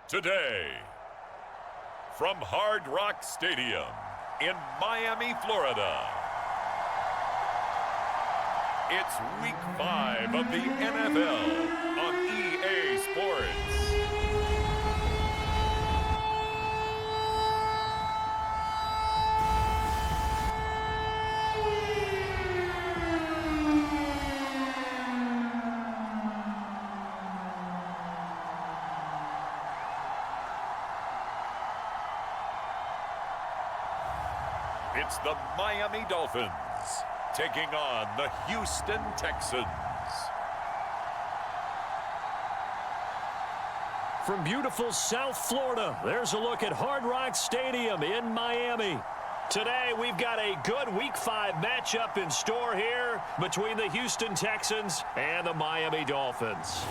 Today, from Hard Rock Stadium in Miami, Florida, it's Week 5 of the NFL on EA Sports. It's the Miami Dolphins taking on the Houston Texans. From beautiful South Florida, there's a look at Hard Rock Stadium in Miami. Today, we've got a good Week 5 matchup in store here between the Houston Texans and the Miami Dolphins.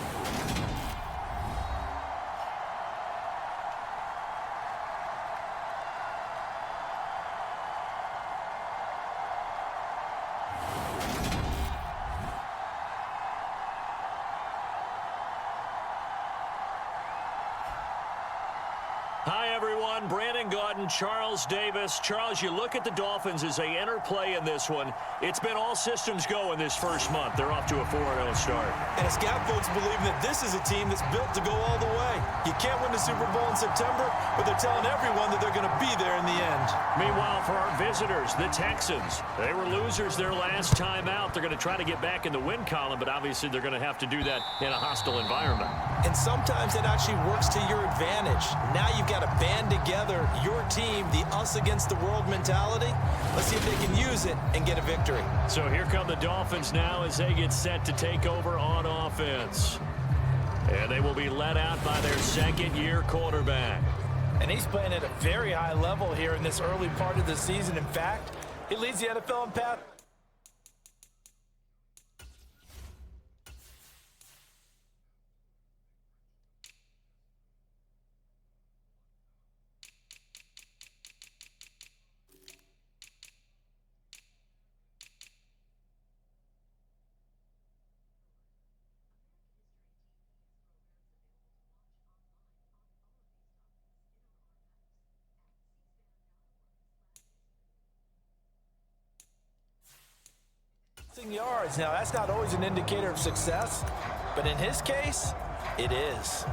Hi, everyone. Brandon Gaudin, Charles Davis. Charles, you look at the Dolphins as they enter play in this one. It's been all systems go in this first month. They're off to a 4-0 start. And it's got folks believing that this is a team that's built to go all the way. You can't win the Super Bowl in September, but they're telling everyone that they're going to be there in the end. Meanwhile, for our visitors, the Texans, they were losers their last time out. They're going to try to get back in the win column, but obviously they're going to have to do that in a hostile environment. And sometimes it actually works to your advantage. Now you've got to band together your team, the us against the world mentality. Let's see if they can use it and get a victory. So here come the Dolphins now as they get set to take over on offense. And they will be led out by their second-year quarterback. And he's playing at a very high level here in this early part of the season. In fact, he leads the NFL in pass. Yards. Now, that's not always an indicator of success, but in his case, it is.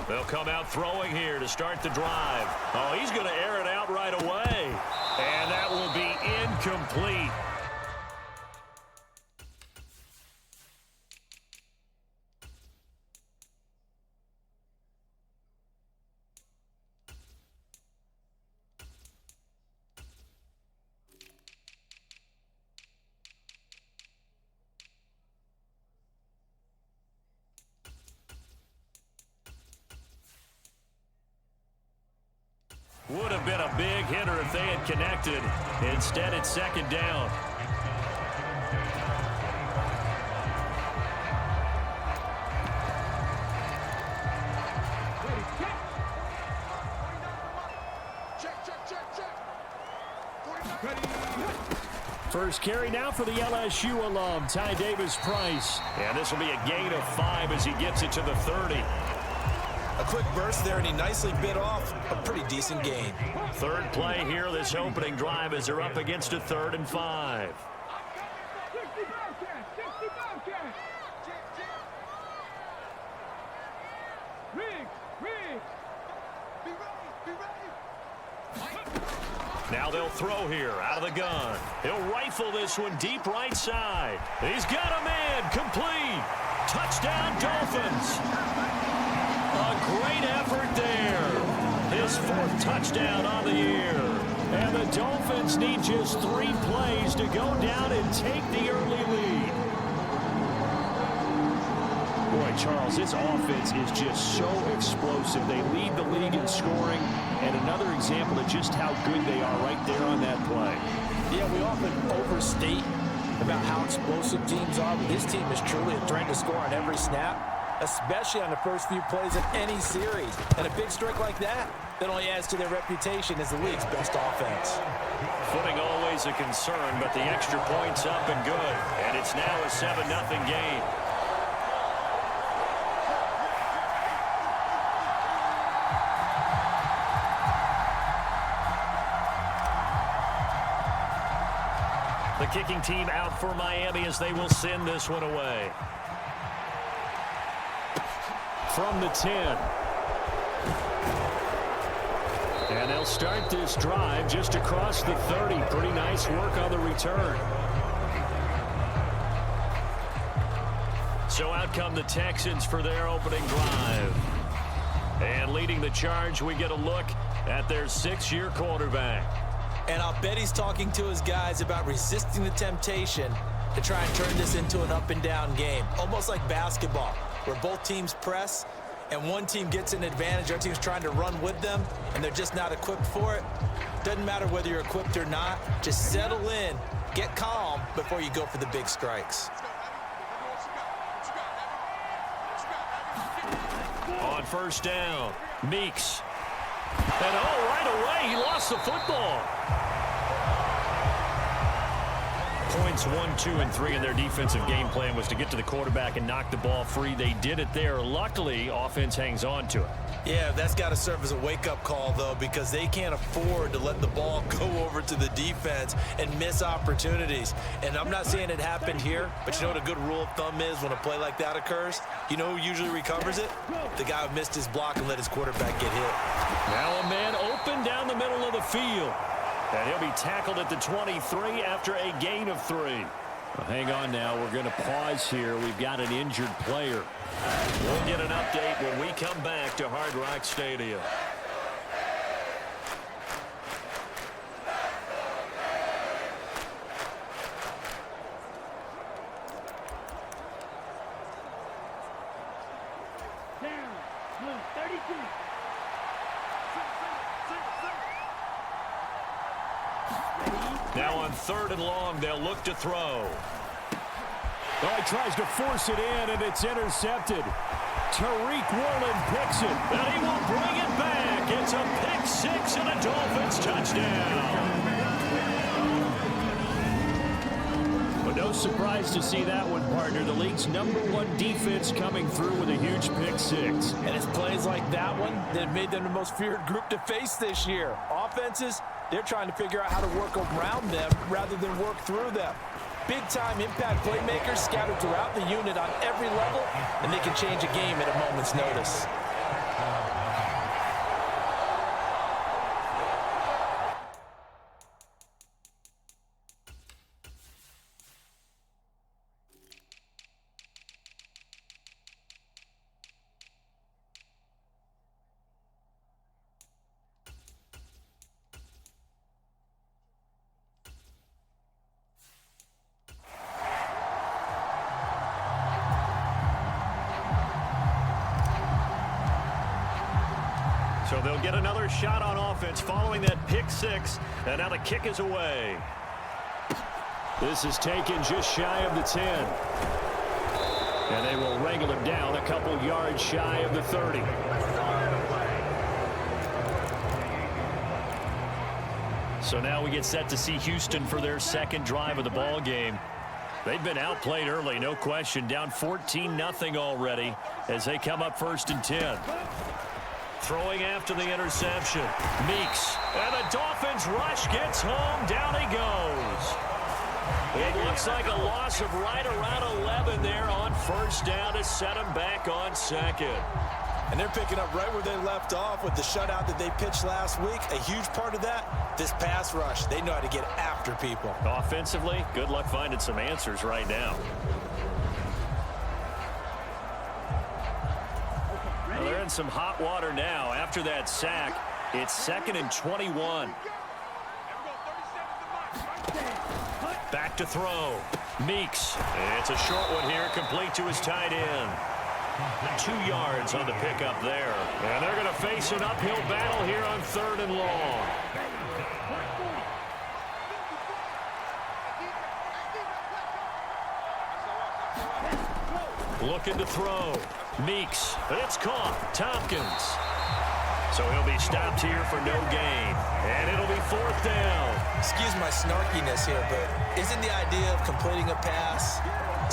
They'll come out throwing here to start the drive. Oh, he's going to air it out right away. And that will be incomplete. Would have been a big hitter if they had connected. Instead, it's second down. First carry now for the LSU alum, Ty Davis-Price. And this will be a gain of 5 as he gets it to the 30. A quick burst there, and he nicely bit off a pretty decent gain. Third play here, this opening drive, as they're up against a 3rd and 5. Now they'll throw here out of the gun. He'll rifle this one deep right side. He's got a man, complete. Touchdown, Dolphins. A great effort there. His 4th touchdown on the year. And the Dolphins need just 3 plays to go down and take the early lead. Boy, Charles, this offense is just so explosive. They lead the league in scoring, and another example of just how good they are right there on that play. Yeah, we often overstate about how explosive teams are, but this team is truly a threat to score on every snap. especially on the first few plays of any series. And a big strike like that only adds to their reputation as the league's best offense. Footing always a concern, but the extra point's up and good. And it's now a 7-0 game. The kicking team out for Miami as they will send this one away. From the 10. And they'll start this drive just across the 30. Pretty nice work on the return. So out come the Texans for their opening drive. And leading the charge, we get a look at their 6-year quarterback. And I'll bet he's talking to his guys about resisting the temptation to try and turn this into an up-and-down game. Almost like basketball, where both teams press, and one team gets an advantage, our team's trying to run with them, and they're just not equipped for it. Doesn't matter whether you're equipped or not. Just settle in, get calm before you go for the big strikes. On first down, Meeks. And right away, he lost the football. Points 1, 2, and 3 in their defensive game plan was to get to the quarterback and knock the ball free. They did it there. Luckily, offense hangs on to it. Yeah, that's got to serve as a wake-up call, though, because they can't afford to let the ball go over to the defense and miss opportunities. And I'm not saying it happened here, but you know what a good rule of thumb is when a play like that occurs? You know who usually recovers it? The guy who missed his block and let his quarterback get hit. Now a man open down the middle of the field. And he'll be tackled at the 23 after a gain of 3. Well, hang on now. We're going to pause here. We've got an injured player. We'll get an update when we come back to Hard Rock Stadium. Now on 3rd and long, they'll look to throw. Oh, he tries to force it in, and it's intercepted. Tariq Woolen picks it. And he will bring it back. It's a pick 6 and a Dolphins touchdown. But no surprise to see that one, partner. The league's #1 defense coming through with a huge pick 6. And it's plays like that one that made them the most feared group to face this year. Offenses, they're trying to figure out how to work around them rather than work through them. Big-time impact playmakers scattered throughout the unit on every level, and they can change a game at a moment's notice. So they'll get another shot on offense following that pick 6, and now the kick is away. This is taken just shy of the 10. And they will wrangle him down a couple yards shy of the 30. So now we get set to see Houston for their second drive of the ball game. They've been outplayed early, no question. Down 14-0 already as they come up 1st and 10. Throwing after the interception. Meeks. And the Dolphins rush gets home. Down he goes. It looks like a loss of right around 11 there on 1st down to set him back on 2nd. And they're picking up right where they left off with the shutout that they pitched last week. A huge part of that, this pass rush. They know how to get after people. Offensively, good luck finding some answers right now. Well, they're in some hot water now. After that sack, it's 2nd and 21. Back to throw. Meeks. It's a short one here, complete to his tight end. 2 yards on the pickup there. And they're going to face an uphill battle here on 3rd and long. Looking to throw. Meeks. It's caught. Tompkins. So he'll be stopped here for no gain. And it'll be 4th down. Excuse my snarkiness here, but isn't the idea of completing a pass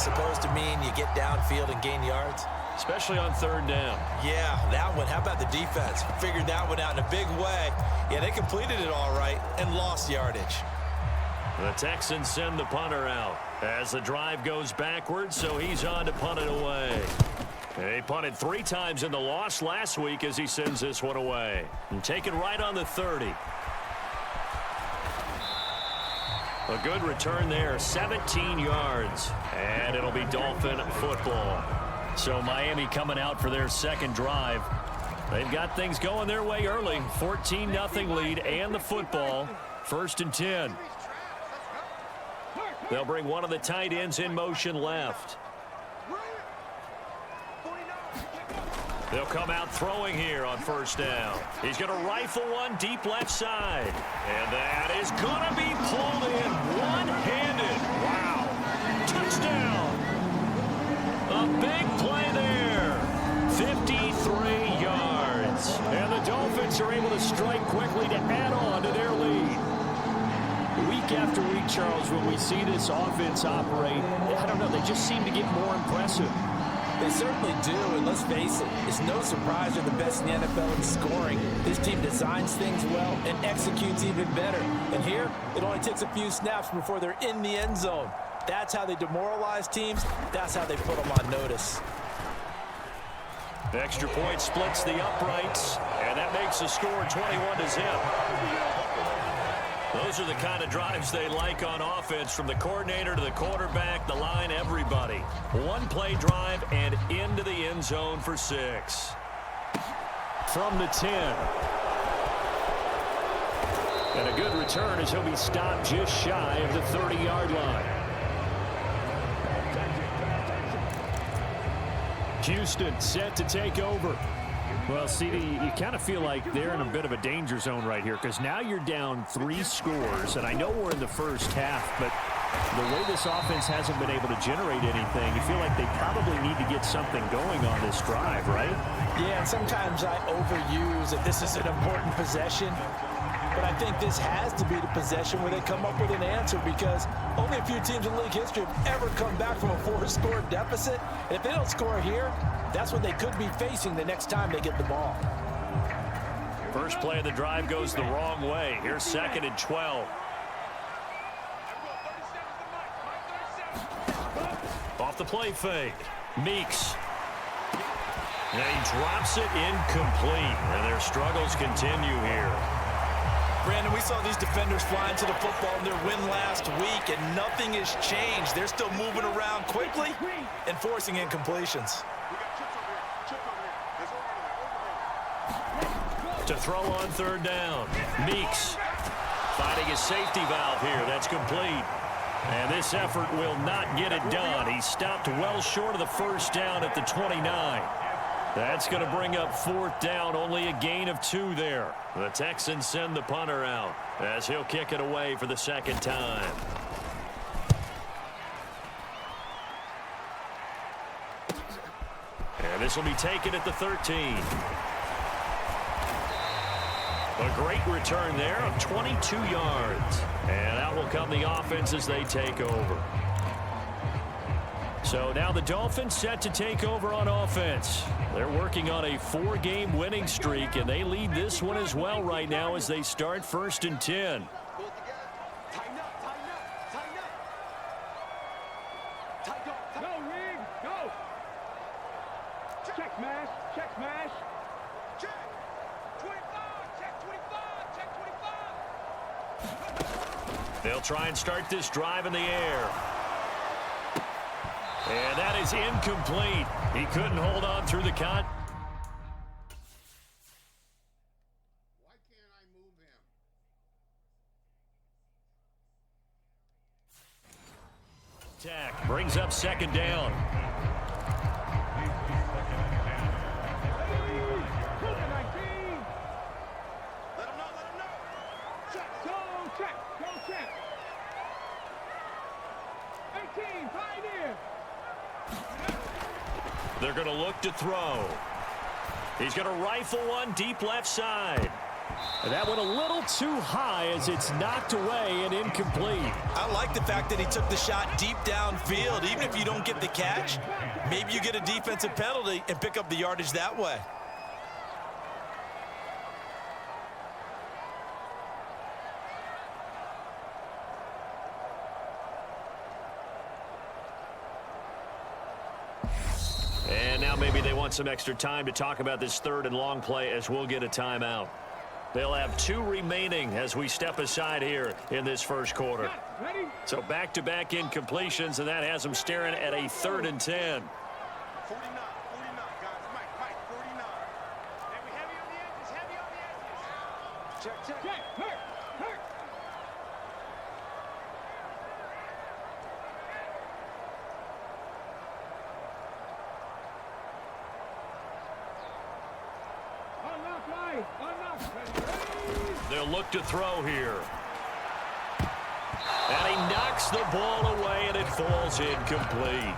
supposed to mean you get downfield and gain yards? Especially on 3rd down. Yeah, that one. How about the defense? Figured that one out in a big way. Yeah, they completed it all right and lost yardage. The Texans send the punter out as the drive goes backwards, so he's on to punt it away. He punted 3 times in the loss last week as he sends this one away. And taken right on the 30. A good return there, 17 yards. And it'll be Dolphin football. So Miami coming out for their second drive. They've got things going their way early. 14-0 lead and the football. 1st and 10. They'll bring one of the tight ends in motion left. They'll come out throwing here on 1st down. He's going to rifle one deep left side. And that is going to be pulled in one-handed. Wow. Touchdown. A big play there. 53 yards. And the Dolphins are able to strike quickly to add on to their lead. Week after week, Charles, when we see this offense operate, I don't know, they just seem to get more impressive. They certainly do, and let's face it, it's no surprise they're the best in the NFL in scoring. This team designs things well and executes even better. And here, it only takes a few snaps before they're in the end zone. That's how they demoralize teams. That's how they put them on notice. The extra point splits the uprights, and that makes the score 21-0. Those are the kind of drives they like on offense, from the coordinator to the quarterback, the line, everybody. One play drive and into the end zone for 6. From the 10. And a good return as he'll be stopped just shy of the 30-yard line. Houston set to take over. Well, CD, you kind of feel like they're in a bit of a danger zone right here, because now you're down 3 scores, and I know we're in the first half, but the way this offense hasn't been able to generate anything, you feel like they probably need to get something going on this drive, right? Yeah, and sometimes I overuse that this is an important possession, but I think this has to be the possession where they come up with an answer, because only a few teams in league history have ever come back from a 4-score deficit, and if they don't score here, that's what they could be facing the next time they get the ball. First play of the drive goes the wrong way. Here's 2nd and 12. Off the play fake. Meeks. And he drops it incomplete. And their struggles continue here. Brandon, we saw these defenders flying to the football in their win last week, and nothing has changed. They're still moving around quickly and forcing incompletions. To throw on 3rd down. Meeks finding his safety valve here. That's complete. And this effort will not get it done. He stopped well short of the 1st down at the 29. That's going to bring up 4th down. Only a gain of 2 there. The Texans send the punter out as he'll kick it away for the 2nd time. And this will be taken at the 13. A great return there of 22 yards. And out will come the offense as they take over. So now the Dolphins set to take over on offense. They're working on a 4-game winning streak, and they lead this one as well right now as they start 1st and 10. Check smash, check smash. Check. 25, check 25. They'll try and start this drive in the air. And that is incomplete. He couldn't hold on through the cut. Why can't I move him? Tack brings up 2nd down. They're going to look to throw. He's going to rifle one deep left side. And that went a little too high as it's knocked away and incomplete. I like the fact that he took the shot deep downfield. Even if you don't get the catch, maybe you get a defensive penalty and pick up the yardage that way. And now maybe they want some extra time to talk about this third and long play as we'll get a timeout. They'll have 2 remaining as we step aside here in this first quarter. So back-to-back incompletions, and that has them staring at a 3rd and 10. 49, guys. Mike, 49. Heavy on the edges, Check. Hurt. They'll look to throw here. And he knocks the ball away, and it falls incomplete.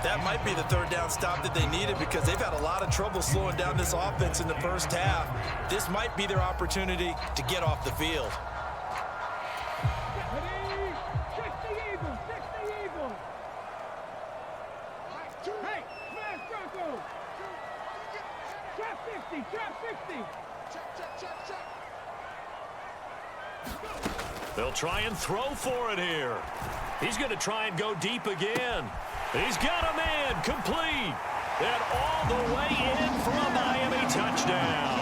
That might be the 3rd down stop that they needed because they've had a lot of trouble slowing down this offense in the first half. This might be their opportunity to get off the field. Check the eagle. Hey, smash Bronco. Trap 50. Check. They'll try and throw for it here. He's going to try and go deep again. He's got a man complete. And all the way in for a Miami touchdown.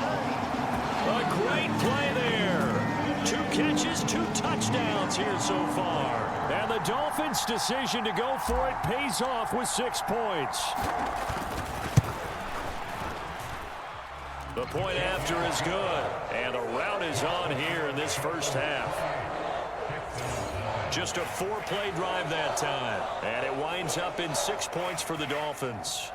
A great play there. 2 catches, 2 touchdowns here so far. And the Dolphins' decision to go for it pays off with 6 points. The point after is good. And the route is on here in this first half. Just a 4-play drive that time. And it winds up in 6 points for the Dolphins.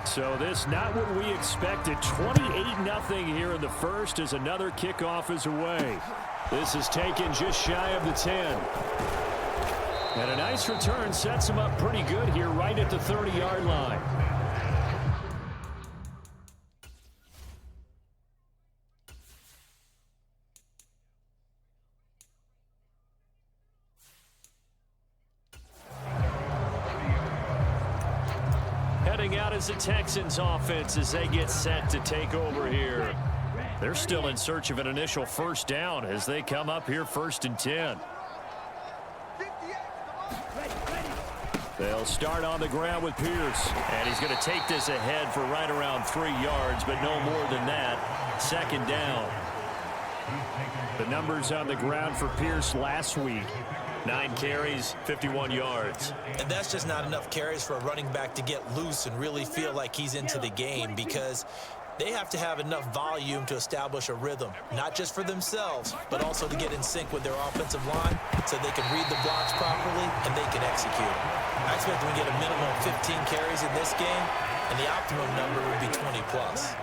So this not what we expected. 28-0 here in the first as another kickoff is away. This is taken just shy of the 10. And a nice return sets him up pretty good here right at the 30-yard line. Heading out as the Texans offense as they get set to take over here. They're still in search of an initial first down as they come up here 1st and 10. They'll start on the ground with Pierce. And he's going to take this ahead for right around 3 yards, but no more than that. 2nd down. The numbers on the ground for Pierce last week. 9 carries, 51 yards. And that's just not enough carries for a running back to get loose and really feel like he's into the game because they have to have enough volume to establish a rhythm, not just for themselves, but also to get in sync with their offensive line so they can read the blocks properly and they can execute. I expect them to get a minimum of 15 carries in this game, and the optimum number would be 20+.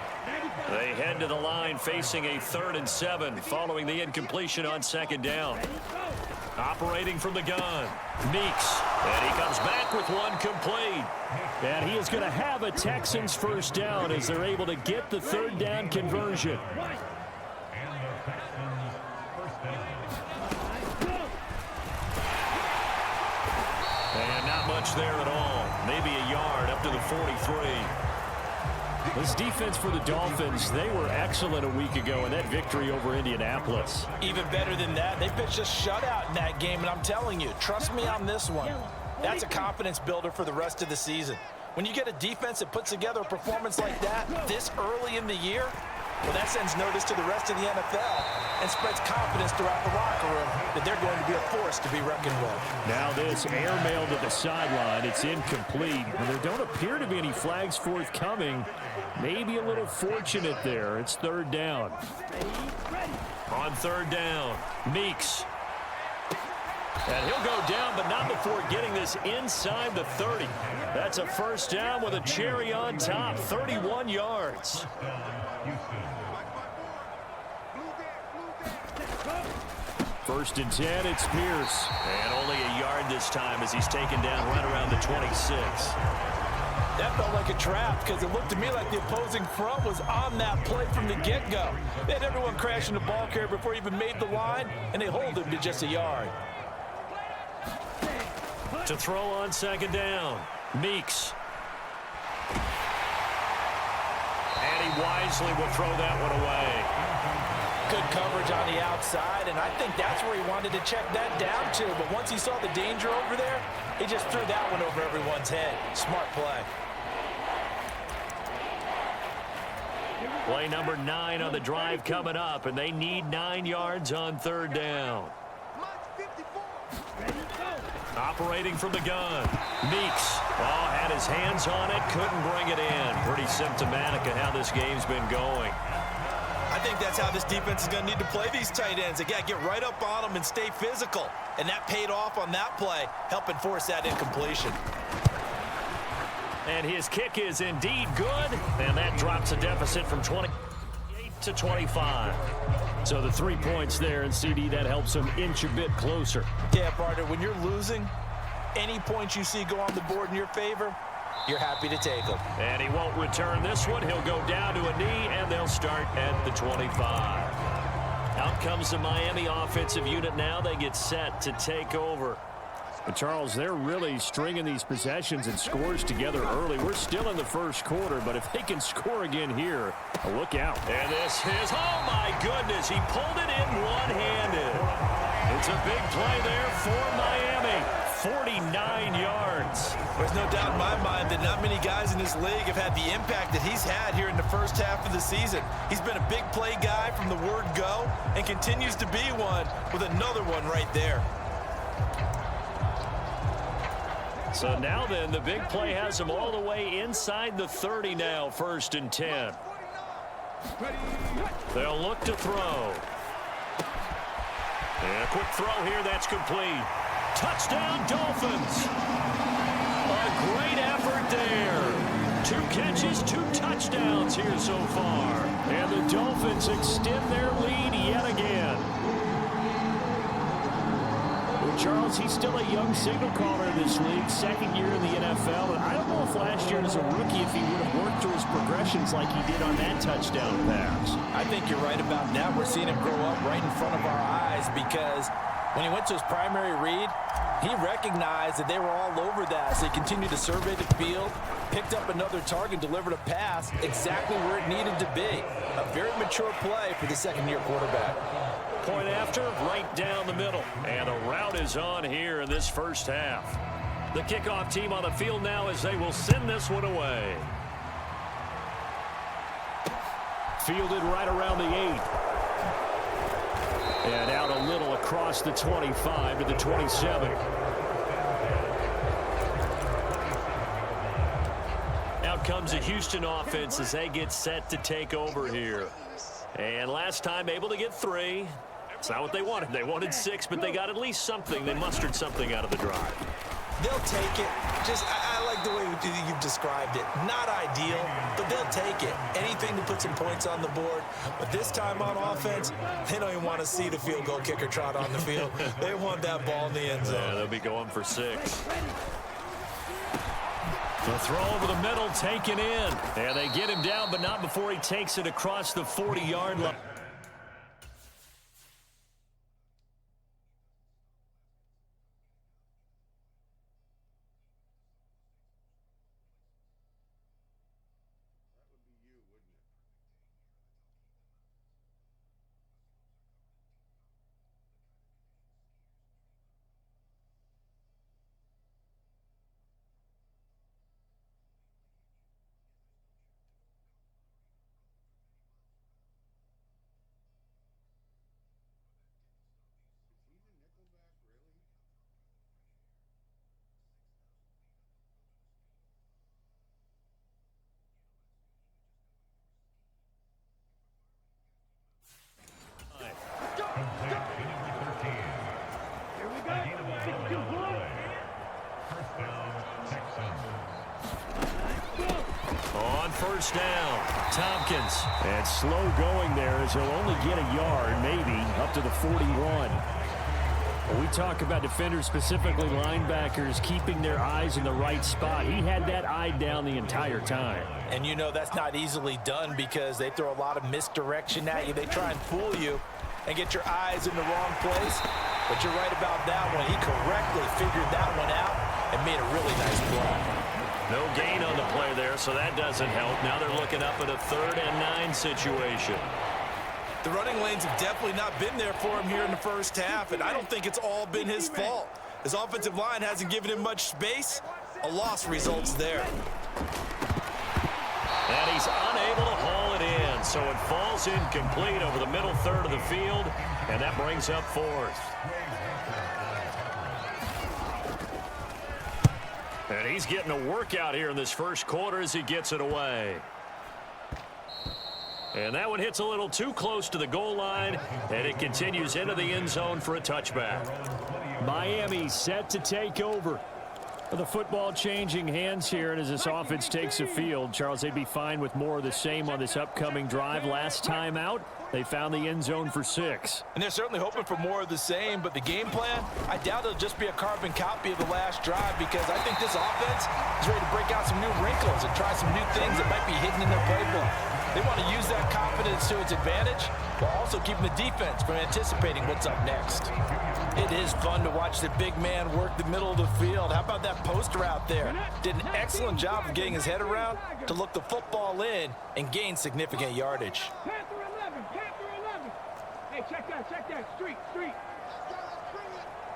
They head to the line facing a 3rd and 7 following the incompletion on 2nd down. Operating from the gun, Meeks, and he comes back with one complete. And he is going to have a Texans first down as they're able to get the 3rd down conversion. And not much there at all. Maybe a yard up to the 43. This defense for the Dolphins, they were excellent a week ago in that victory over Indianapolis. Even better than that, they pitched a shutout in that game, and I'm telling you, trust me on this one. That's a confidence builder for the rest of the season. When you get a defense that puts together a performance like that this early in the year, well, that sends notice to the rest of the NFL and spreads confidence throughout the locker room that they're going to be a force to be reckoned with. Now this airmail to the sideline, it's incomplete. And there don't appear to be any flags forthcoming. Maybe a little fortunate there. It's 3rd down. On 3rd down, Meeks. And he'll go down, but not before getting this inside the 30. That's a first down with a cherry on top, 31 yards. First and 10, it's Pierce. And only a yard this time as he's taken down right around the 26. That felt like a trap because it looked to me like the opposing front was on that play from the get-go. They had everyone crashing the ball carrier before he even made the line, and they hold him to just a yard. To throw on second down, Meeks. And he wisely will throw that one away. Good coverage on the outside, and I think that's where he wanted to check that down to. But once he saw the danger over there, he just threw that one over everyone's head. Smart play. Play number 9 on the drive coming up, and they need 9 yards on third down. Operating from the gun, Meeks. Oh, had his hands on it, couldn't bring it in. Pretty symptomatic of how this game's been going. I think that's how this defense is going to need to play these tight ends. Again, get right up on them and stay physical. And that paid off on that play, helping force that incompletion. And his kick is indeed good, and that drops a deficit from 28 to 25. So the 3 points there, and CD, that helps him inch a bit closer. Yeah, partner, when you're losing, any points you see go on the board in your favor, you're happy to take them. And he won't return this one. He'll go down to a knee, and they'll start at the 25. Out comes the Miami offensive unit now. They get set to take over. And Charles, they're really stringing these possessions and scores together early. We're still in the first quarter, but if they can score again here, look out. And this is, oh my goodness, he pulled it in one-handed. It's a big play there for Miami. 49 yards. There's no doubt in my mind that not many guys in this league have had the impact that he's had here in the first half of the season. He's been a big play guy from the word go and continues to be one with another one right there. So now then, the big play has him all the way inside the 30 now, first and 10. They'll look to throw. And a quick throw here, that's complete. Touchdown, Dolphins. A great effort there. 2 catches, 2 touchdowns here so far. And the Dolphins extend their lead yet again. Charles, he's still a young signal caller in this league, second year in the NFL. And I don't know if last year as a rookie if he would have worked through his progressions like he did on that touchdown pass. I think you're right about that. We're seeing him grow up right in front of our eyes because when he went to his primary read, he recognized that they were all over that. So he continued to survey the field, picked up another target, delivered a pass exactly where it needed to be. A very mature play for the second-year quarterback. Point after, right down the middle. And a rout is on here in this first half. The kickoff team on the field now as they will send this one away. Fielded right around the 8. And out a little across the 25 to the 27. Out comes the Houston offense as they get set to take over here. And last time able to get 3. It's not what they wanted. They wanted 6, but they got at least something. They mustered something out of the drive. They'll take it. I like the way you've described it. Not ideal, but they'll take it. Anything to put some points on the board. But this time on offense, they don't even want to see the field goal kicker trot on the field. They want that ball in the end zone. Yeah, they'll be going for 6. The throw over the middle, taken in. And they get him down, but not before he takes it across the 40-yard line. On first down, Tompkins. And slow going there as he'll only get a yard, maybe, up to the 41. We talk about defenders, specifically linebackers, keeping their eyes in the right spot. He had that eye down the entire time. And you know that's not easily done because they throw a lot of misdirection at you. They try and fool you and get your eyes in the wrong place. But you're right about that one. He correctly figured that one out and made a really nice play. No gain on the play there, so that doesn't help. Now they're looking up at a 3rd and 9 situation. The running lanes have definitely not been there for him here in the first half, and I don't think it's all been his fault. His offensive line hasn't given him much space. A loss results there. And he's unable to haul it in, so it falls incomplete over the middle third of the field, and that brings up 4th. And he's getting a workout here in this first quarter as he gets it away. And that one hits a little too close to the goal line, and it continues into the end zone for a touchback. Miami set to take over. The football changing hands here, and as this offense takes the field, Charles, they'd be fine with more of the same on this upcoming drive. Last time out, they found the end zone for 6. And they're certainly hoping for more of the same, but the game plan, I doubt it'll just be a carbon copy of the last drive because I think this offense is ready to break out some new wrinkles and try some new things that might be hidden in their playbook. They want to use that confidence to its advantage while also keeping the defense from anticipating what's up next. It is fun to watch the big man work the middle of the field. How about that poster out there? Did an excellent job of getting his head around to look the football in and gain significant yardage. Panther 11, Panther 11. Hey, check that. Street.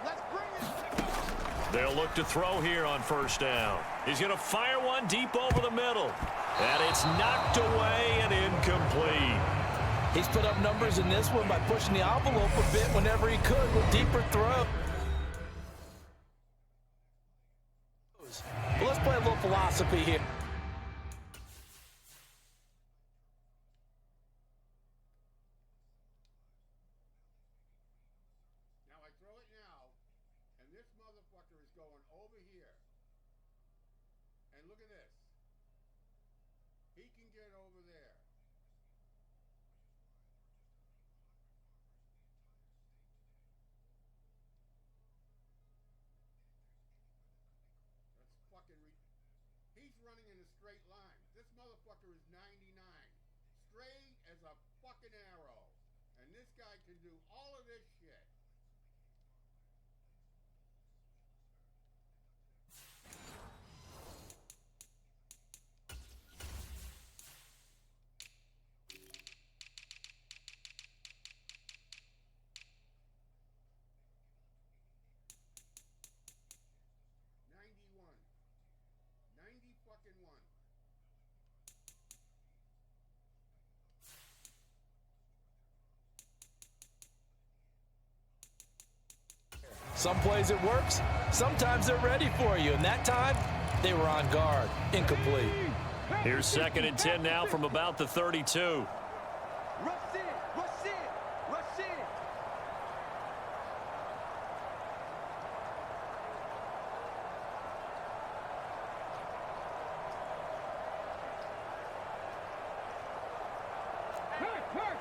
Let's bring it. They'll look to throw here on first down. He's going to fire one deep over the middle. And it's knocked away and incomplete. He's put up numbers in this one by pushing the envelope a bit whenever he could with deeper throws. Well, let's play a little philosophy here. Now I throw it now, and this motherfucker is going over here. And look at this. He can get over there. He's running in a straight line. This motherfucker is 99. Straight as a fucking arrow. And this guy can do all of this shit. Some plays it works, sometimes they're ready for you, and that time they were on guard. Incomplete. Here's 2nd and 10 now from about the 32. Rush in. Hurt.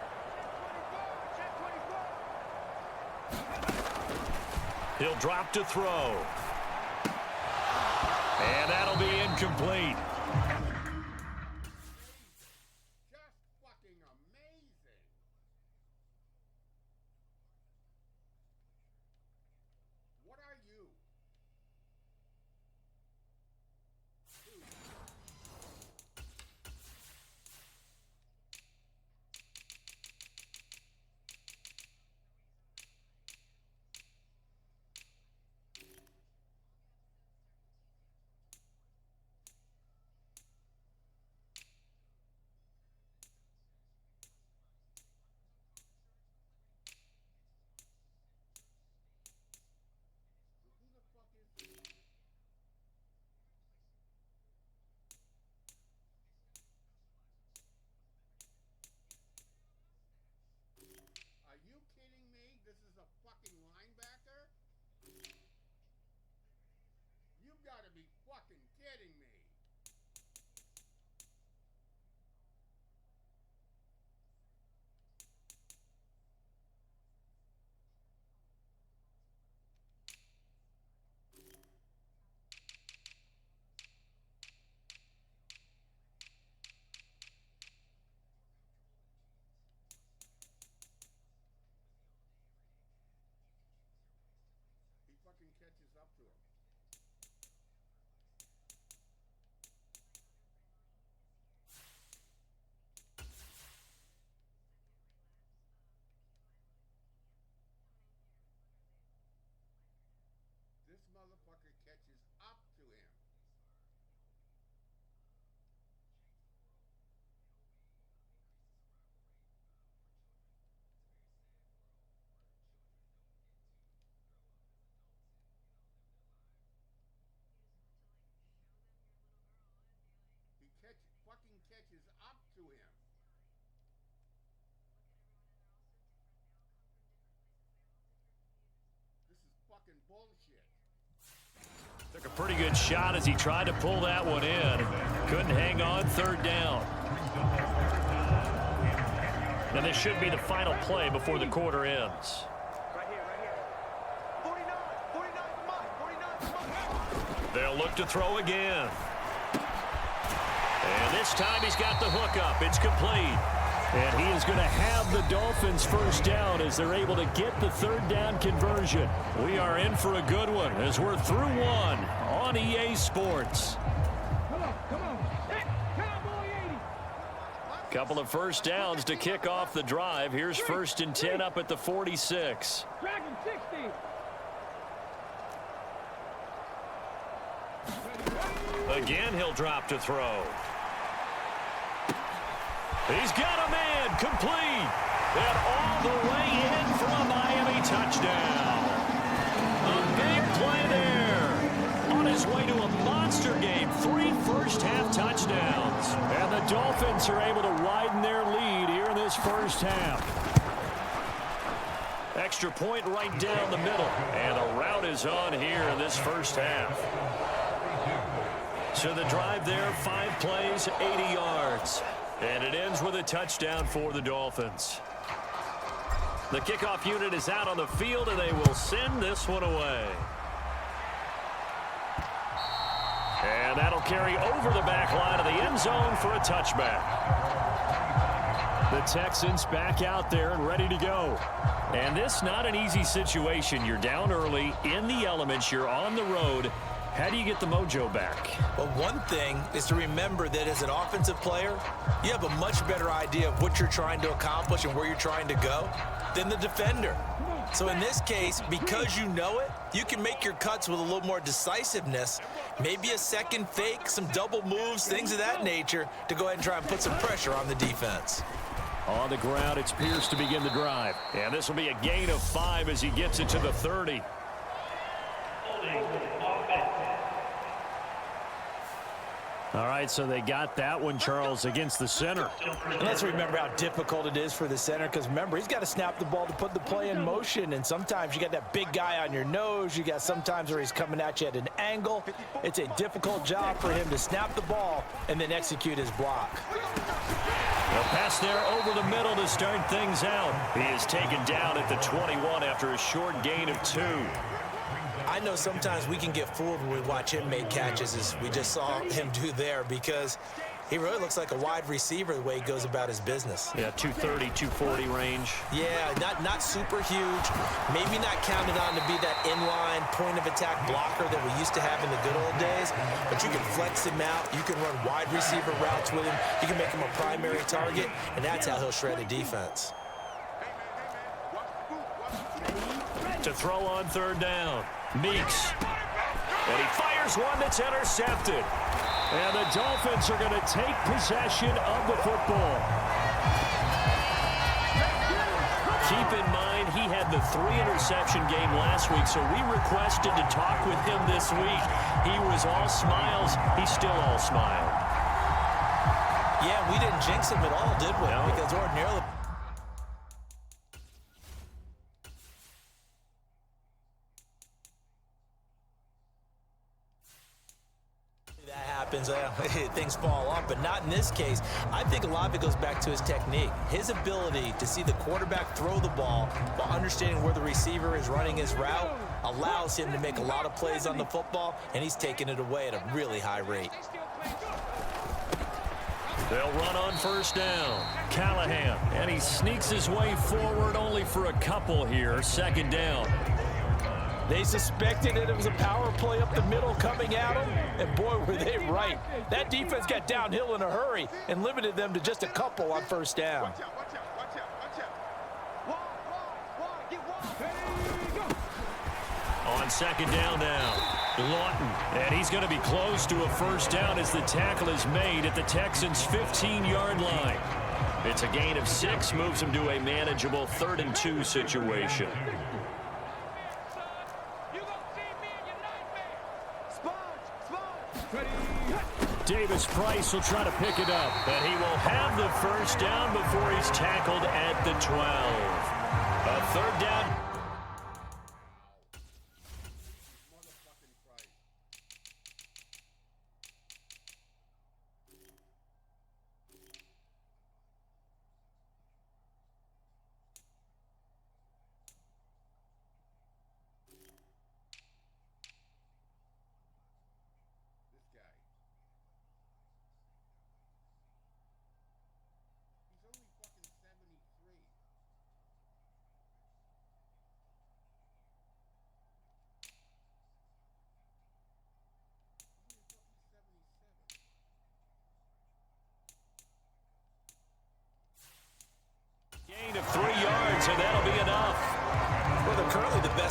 He'll drop to throw. And that'll be incomplete. Just fucking amazing. What are you? pretty good shot as he tried to pull that one in. Couldn't hang on third down. And this should be the final play before the quarter ends. They'll look to throw again. And this time he's got the hook up. It's complete. And he is going to have the Dolphins first down as they're able to get the third down conversion. We are in for a good one as we're through one on EA Sports. Come on. Hey, Cowboy 80. Couple of first downs to kick off the drive. Here's 1st and 10 up at the 46. Dragon 60. Again, he'll drop to throw. He's got a man complete. And all the way in for a Miami touchdown. A big play there. On his way to a monster game. 3 first-half touchdowns. And the Dolphins are able to widen their lead here in this first half. Extra point right down the middle. And the route is on here in this first half. So the drive there, 5 plays, 80 yards. And it ends with a touchdown for the Dolphins. The kickoff unit is out on the field, and they will send this one away. And that'll carry over the back line of the end zone for a touchback. The Texans back out there and ready to go. And this not an easy situation. You're down early, in the elements, you're on the road. How do you get the mojo back? Well, one thing is to remember that as an offensive player, you have a much better idea of what you're trying to accomplish and where you're trying to go than the defender. So in this case, because you know it, you can make your cuts with a little more decisiveness, maybe a second fake, some double moves, things of that nature, to go ahead and try and put some pressure on the defense. On the ground, it's Pierce to begin the drive. And this will be a gain of 5 as he gets it to the 30. All right, so they got that one, Charles, against the center. And let's remember how difficult it is for the center, because remember, he's got to snap the ball to put the play in motion, and sometimes you got that big guy on your nose. You got sometimes where he's coming at you at an angle. It's a difficult job for him to snap the ball and then execute his block. A pass there over the middle to start things out. He is taken down at the 21 after a short gain of 2. I know sometimes we can get fooled when we watch him make catches, as we just saw him do there, because he really looks like a wide receiver the way he goes about his business. Yeah, 230, 240 range. Yeah, not super huge. Maybe not counted on to be that inline point-of-attack blocker that we used to have in the good old days, but you can flex him out. You can run wide receiver routes with him. You can make him a primary target, and that's how he'll shred a defense. To throw on third down. Meeks. And he fires one that's intercepted. And the Dolphins are going to take possession of the football. Keep in mind, he had the 3-interception game last week, so we requested to talk with him this week. He was all smiles. He's still all smile. Yeah, we didn't jinx him at all, did we? No. Because ordinarily... things fall off, but not in this case. I think a lot of it goes back to his technique. His ability to see the quarterback throw the ball while understanding where the receiver is running his route allows him to make a lot of plays on the football, and he's taking it away at a really high rate. They'll run on first down. Callahan, and he sneaks his way forward only for a couple here. Second down. They suspected that it was a power play up the middle coming at them, and boy, were they right. That defense got downhill in a hurry and limited them to just a couple on first down. On second down now, Lawton, and he's going to be close to a first down as the tackle is made at the Texans' 15-yard line. It's a gain of 6, moves him to a manageable 3rd and 2 situation. Davis Price will try to pick it up. And he will have the first down before he's tackled at the 12. A 3rd down.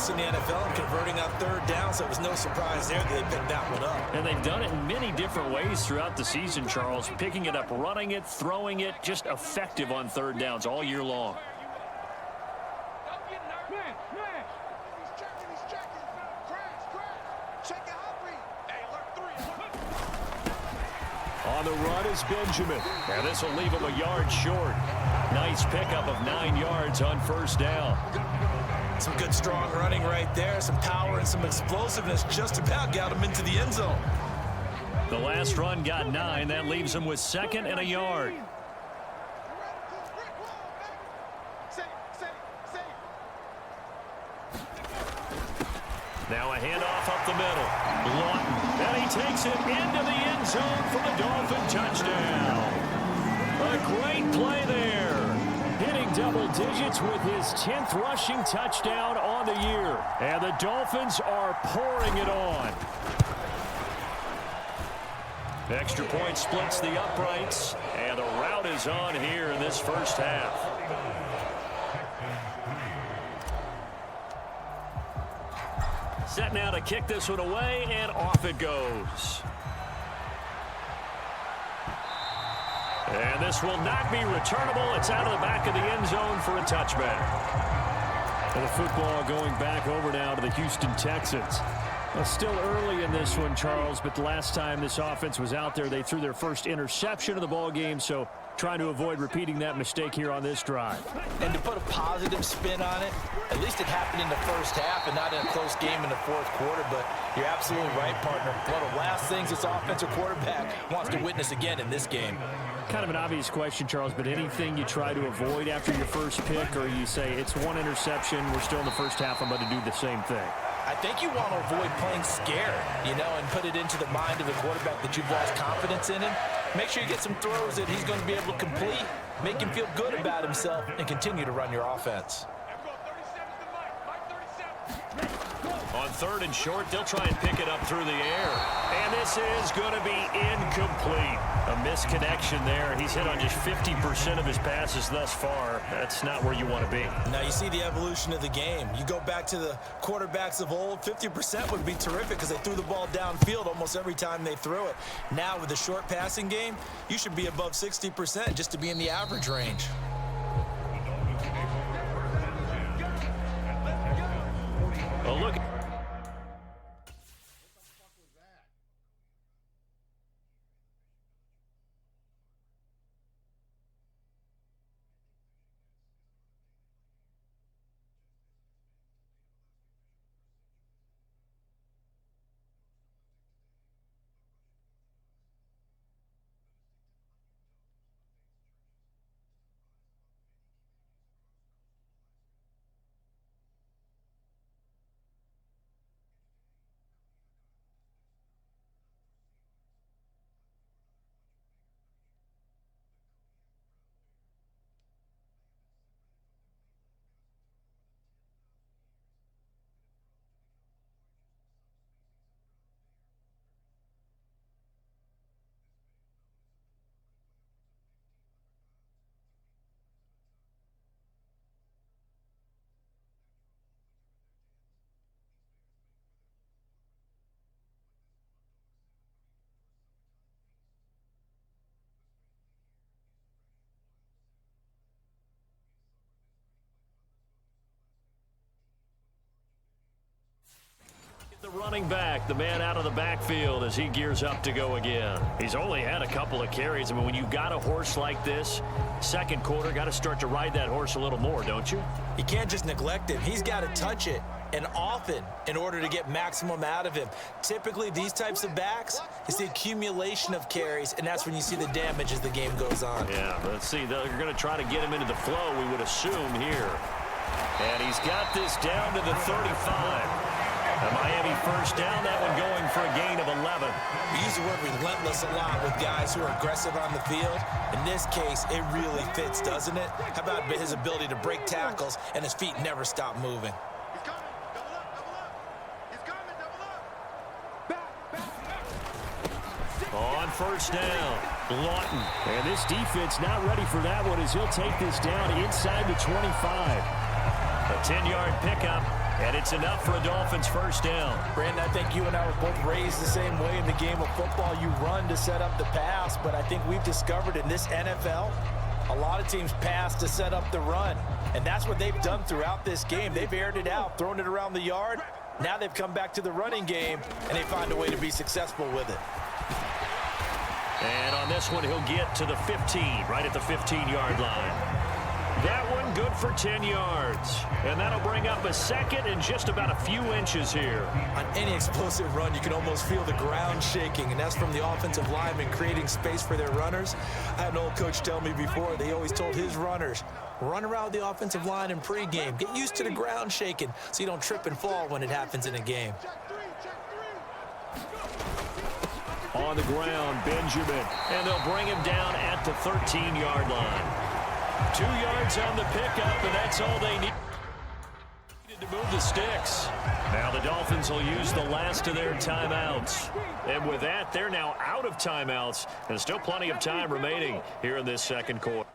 best in the NFL and converting on third down, so it was no surprise there that they picked that one up. And they've done it in many different ways throughout the season, Charles. Picking it up, running it, throwing it, just effective on third downs all year long. On the run is Benjamin. And this will leave him a yard short. Nice pickup of 9 yards on first down. Some good strong running right there. Some power and some explosiveness just about got him into the end zone. The last run got 9. That leaves him with 2nd and a yard. Now a handoff up the middle. Lawton. And he takes it into the end zone for the Dolphin touchdown. A great play there. Hitting double digits with his 10th rushing touchdown on the year. And the Dolphins are pouring it on. Extra point splits the uprights. And the route is on here in this first half. Set now to kick this one away, and off it goes. And this will not be returnable. It's out of the back of the end zone for a touchback. And the football going back over now to the Houston Texans. Well, still early in this one, Charles, but the last time this offense was out there, they threw their first interception of the ball game, so trying to avoid repeating that mistake here on this drive. And to put a positive spin on it, at least it happened in the first half and not in a close game in the fourth quarter, but you're absolutely right, partner. One of the last things this offensive quarterback wants to witness again in this game. Kind of an obvious question, Charles, but anything you try to avoid after your first pick, or you say it's one interception, we're still in the first half, I'm going to do the same thing? I think you want to avoid playing scared, you know, and put it into the mind of the quarterback that you've lost confidence in him. Make sure you get some throws that he's going to be able to complete, make him feel good about himself, and continue to run your offense. On third and short, they'll try and pick it up through the air. And this is going to be incomplete. A misconnection there. He's hit on just 50% of his passes thus far. That's not where you want to be. Now you see the evolution of the game. You go back to the quarterbacks of old, 50% would be terrific because they threw the ball downfield almost every time they threw it. Now with the short passing game, you should be above 60% just to be in the average range. Well, look. The running back, the man out of the backfield as he gears up to go again. He's only had a couple of carries. I mean, when you've got a horse like this, second quarter, got to start to ride that horse a little more, don't you? You can't just neglect him. He's got to touch it, and often, in order to get maximum out of him. Typically, these types of backs, it's the accumulation of carries, and that's when you see the damage as the game goes on. Yeah, let's see. They're going to try to get him into the flow, we would assume, here. And he's got this down to the 35. A Miami first down, that one going for a gain of 11. We use the word relentless a lot with guys who are aggressive on the field. In this case, it really fits, doesn't it? How about his ability to break tackles and his feet never stop moving? He's coming. Double up, double up. He's coming, double up. On first down, Lawton. And this defense not ready for that one as he'll take this down inside the 25. A 10-yard pickup. And it's enough for a Dolphins first down. Brandon, I think you and I were both raised the same way in the game of football. You run to set up the pass, but I think we've discovered in this NFL, a lot of teams pass to set up the run. And that's what they've done throughout this game. They've aired it out, thrown it around the yard. Now they've come back to the running game, and they find a way to be successful with it. And on this one, he'll get to the 15, right at the 15-yard line. That one good for 10 yards. And that'll bring up a second and just about a few inches here. On any explosive run, you can almost feel the ground shaking, and that's from the offensive linemen creating space for their runners. I had an old coach tell me before, they always told his runners, run around the offensive line in pregame. Get used to the ground shaking so you don't trip and fall when it happens in a game. On the ground, Benjamin. And they'll bring him down at the 13-yard line. 2 yards on the pickup, and that's all they need to move the sticks. Now the Dolphins will use the last of their timeouts. And with that, they're now out of timeouts. And still plenty of time remaining here in this second quarter.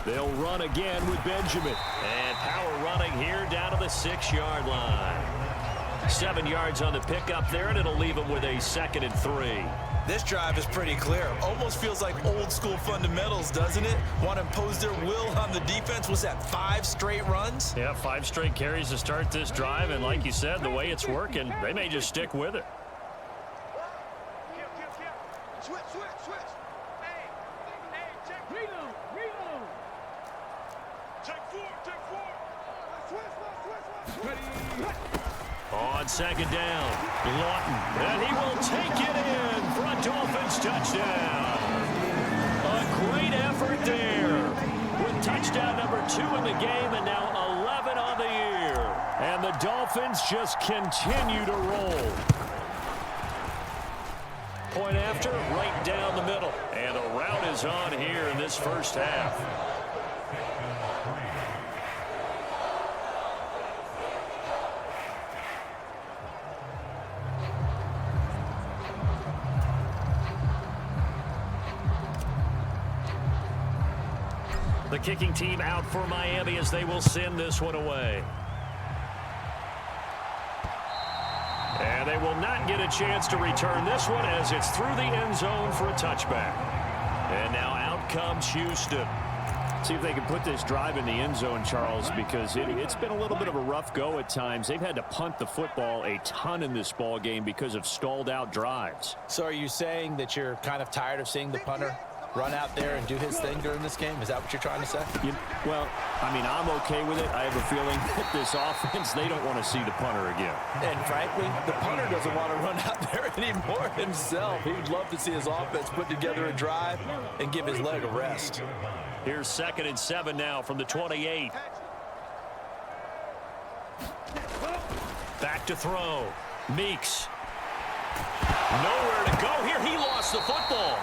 They'll run again with Benjamin. And power running here down to the 6-yard line. 7 yards on the pickup there, and it'll leave them with a 2nd and 3. This drive is pretty clear. Almost feels like old school fundamentals, doesn't it? Want to impose their will on the defense. Was that 5 straight runs? Yeah, 5 straight carries to start this drive. And like you said, the way it's working, they may just stick with it. On 2nd down, Lawton, and he will take it in for a Dolphins touchdown. A great effort there with touchdown number 2 in the game and now 11 on the year. And the Dolphins just continue to roll. Point after, right down the middle. And the route is on here in this first half. The kicking team out for Miami as they will send this one away. And they will not get a chance to return this one as it's through the end zone for a touchback. And now out comes Houston. See if they can put this drive in the end zone, Charles, because it's been a little bit of a rough go at times. They've had to punt the football a ton in this ball game because of stalled out drives. So are you saying that you're kind of tired of seeing the punter run out there and do his thing during this game? Is that what you're trying to say? Well, I mean, I'm okay with it. I have a feeling that this offense, they don't want to see the punter again. And frankly, the punter doesn't want to run out there anymore himself. He would love to see his offense put together a drive and give his leg a rest. Here's 2nd and 7 now from the 28. Back to throw. Meeks. Nowhere to go here. He lost the football.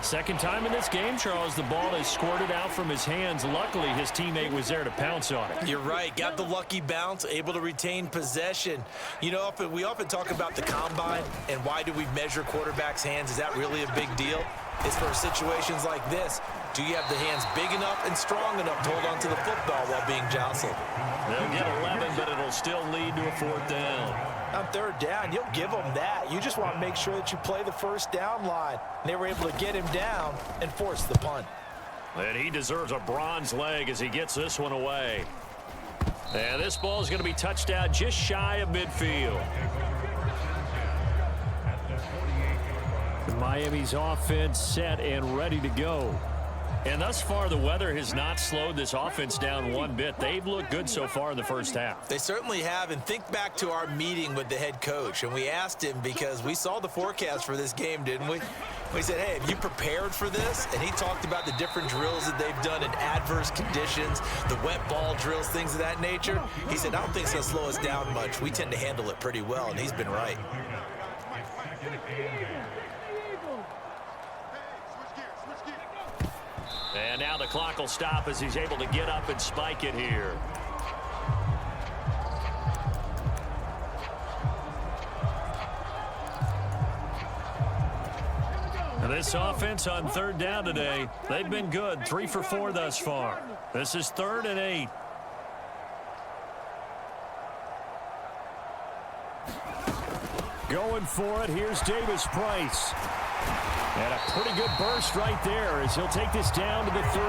Second time in this game, Charles, the ball is squirted out from his hands. Luckily, his teammate was there to pounce on it. You're right. Got the lucky bounce, able to retain possession. You know, we often talk about the combine and why do we measure quarterbacks' hands. Is that really a big deal? It's for situations like this. Do you have the hands big enough and strong enough to hold on to the football while being jostled? They'll get 11, but it'll still lead to a 4th down. On 3rd down, you'll give them that. You just want to make sure that you play the first down line. And they were able to get him down and force the punt. And he deserves a bronze leg as he gets this one away. And this ball is going to be touched down just shy of midfield. Miami's offense set and ready to go. And thus far, the weather has not slowed this offense down one bit. They've looked good so far in the first half. They certainly have, and think back to our meeting with the head coach, and we asked him because we saw the forecast for this game, didn't we? We said, hey, have you prepared for this? And he talked about the different drills that they've done in adverse conditions, the wet ball drills, things of that nature. He said, I don't think it's going to slow us down much. We tend to handle it pretty well, and he's been right. And now the clock will stop as he's able to get up and spike it here. This offense on third down today, they've been good. 3 for 4 thus far. This is 3rd and 8. Going for it, here's Davis Price. And a pretty good burst right there as he'll take this down to the 33.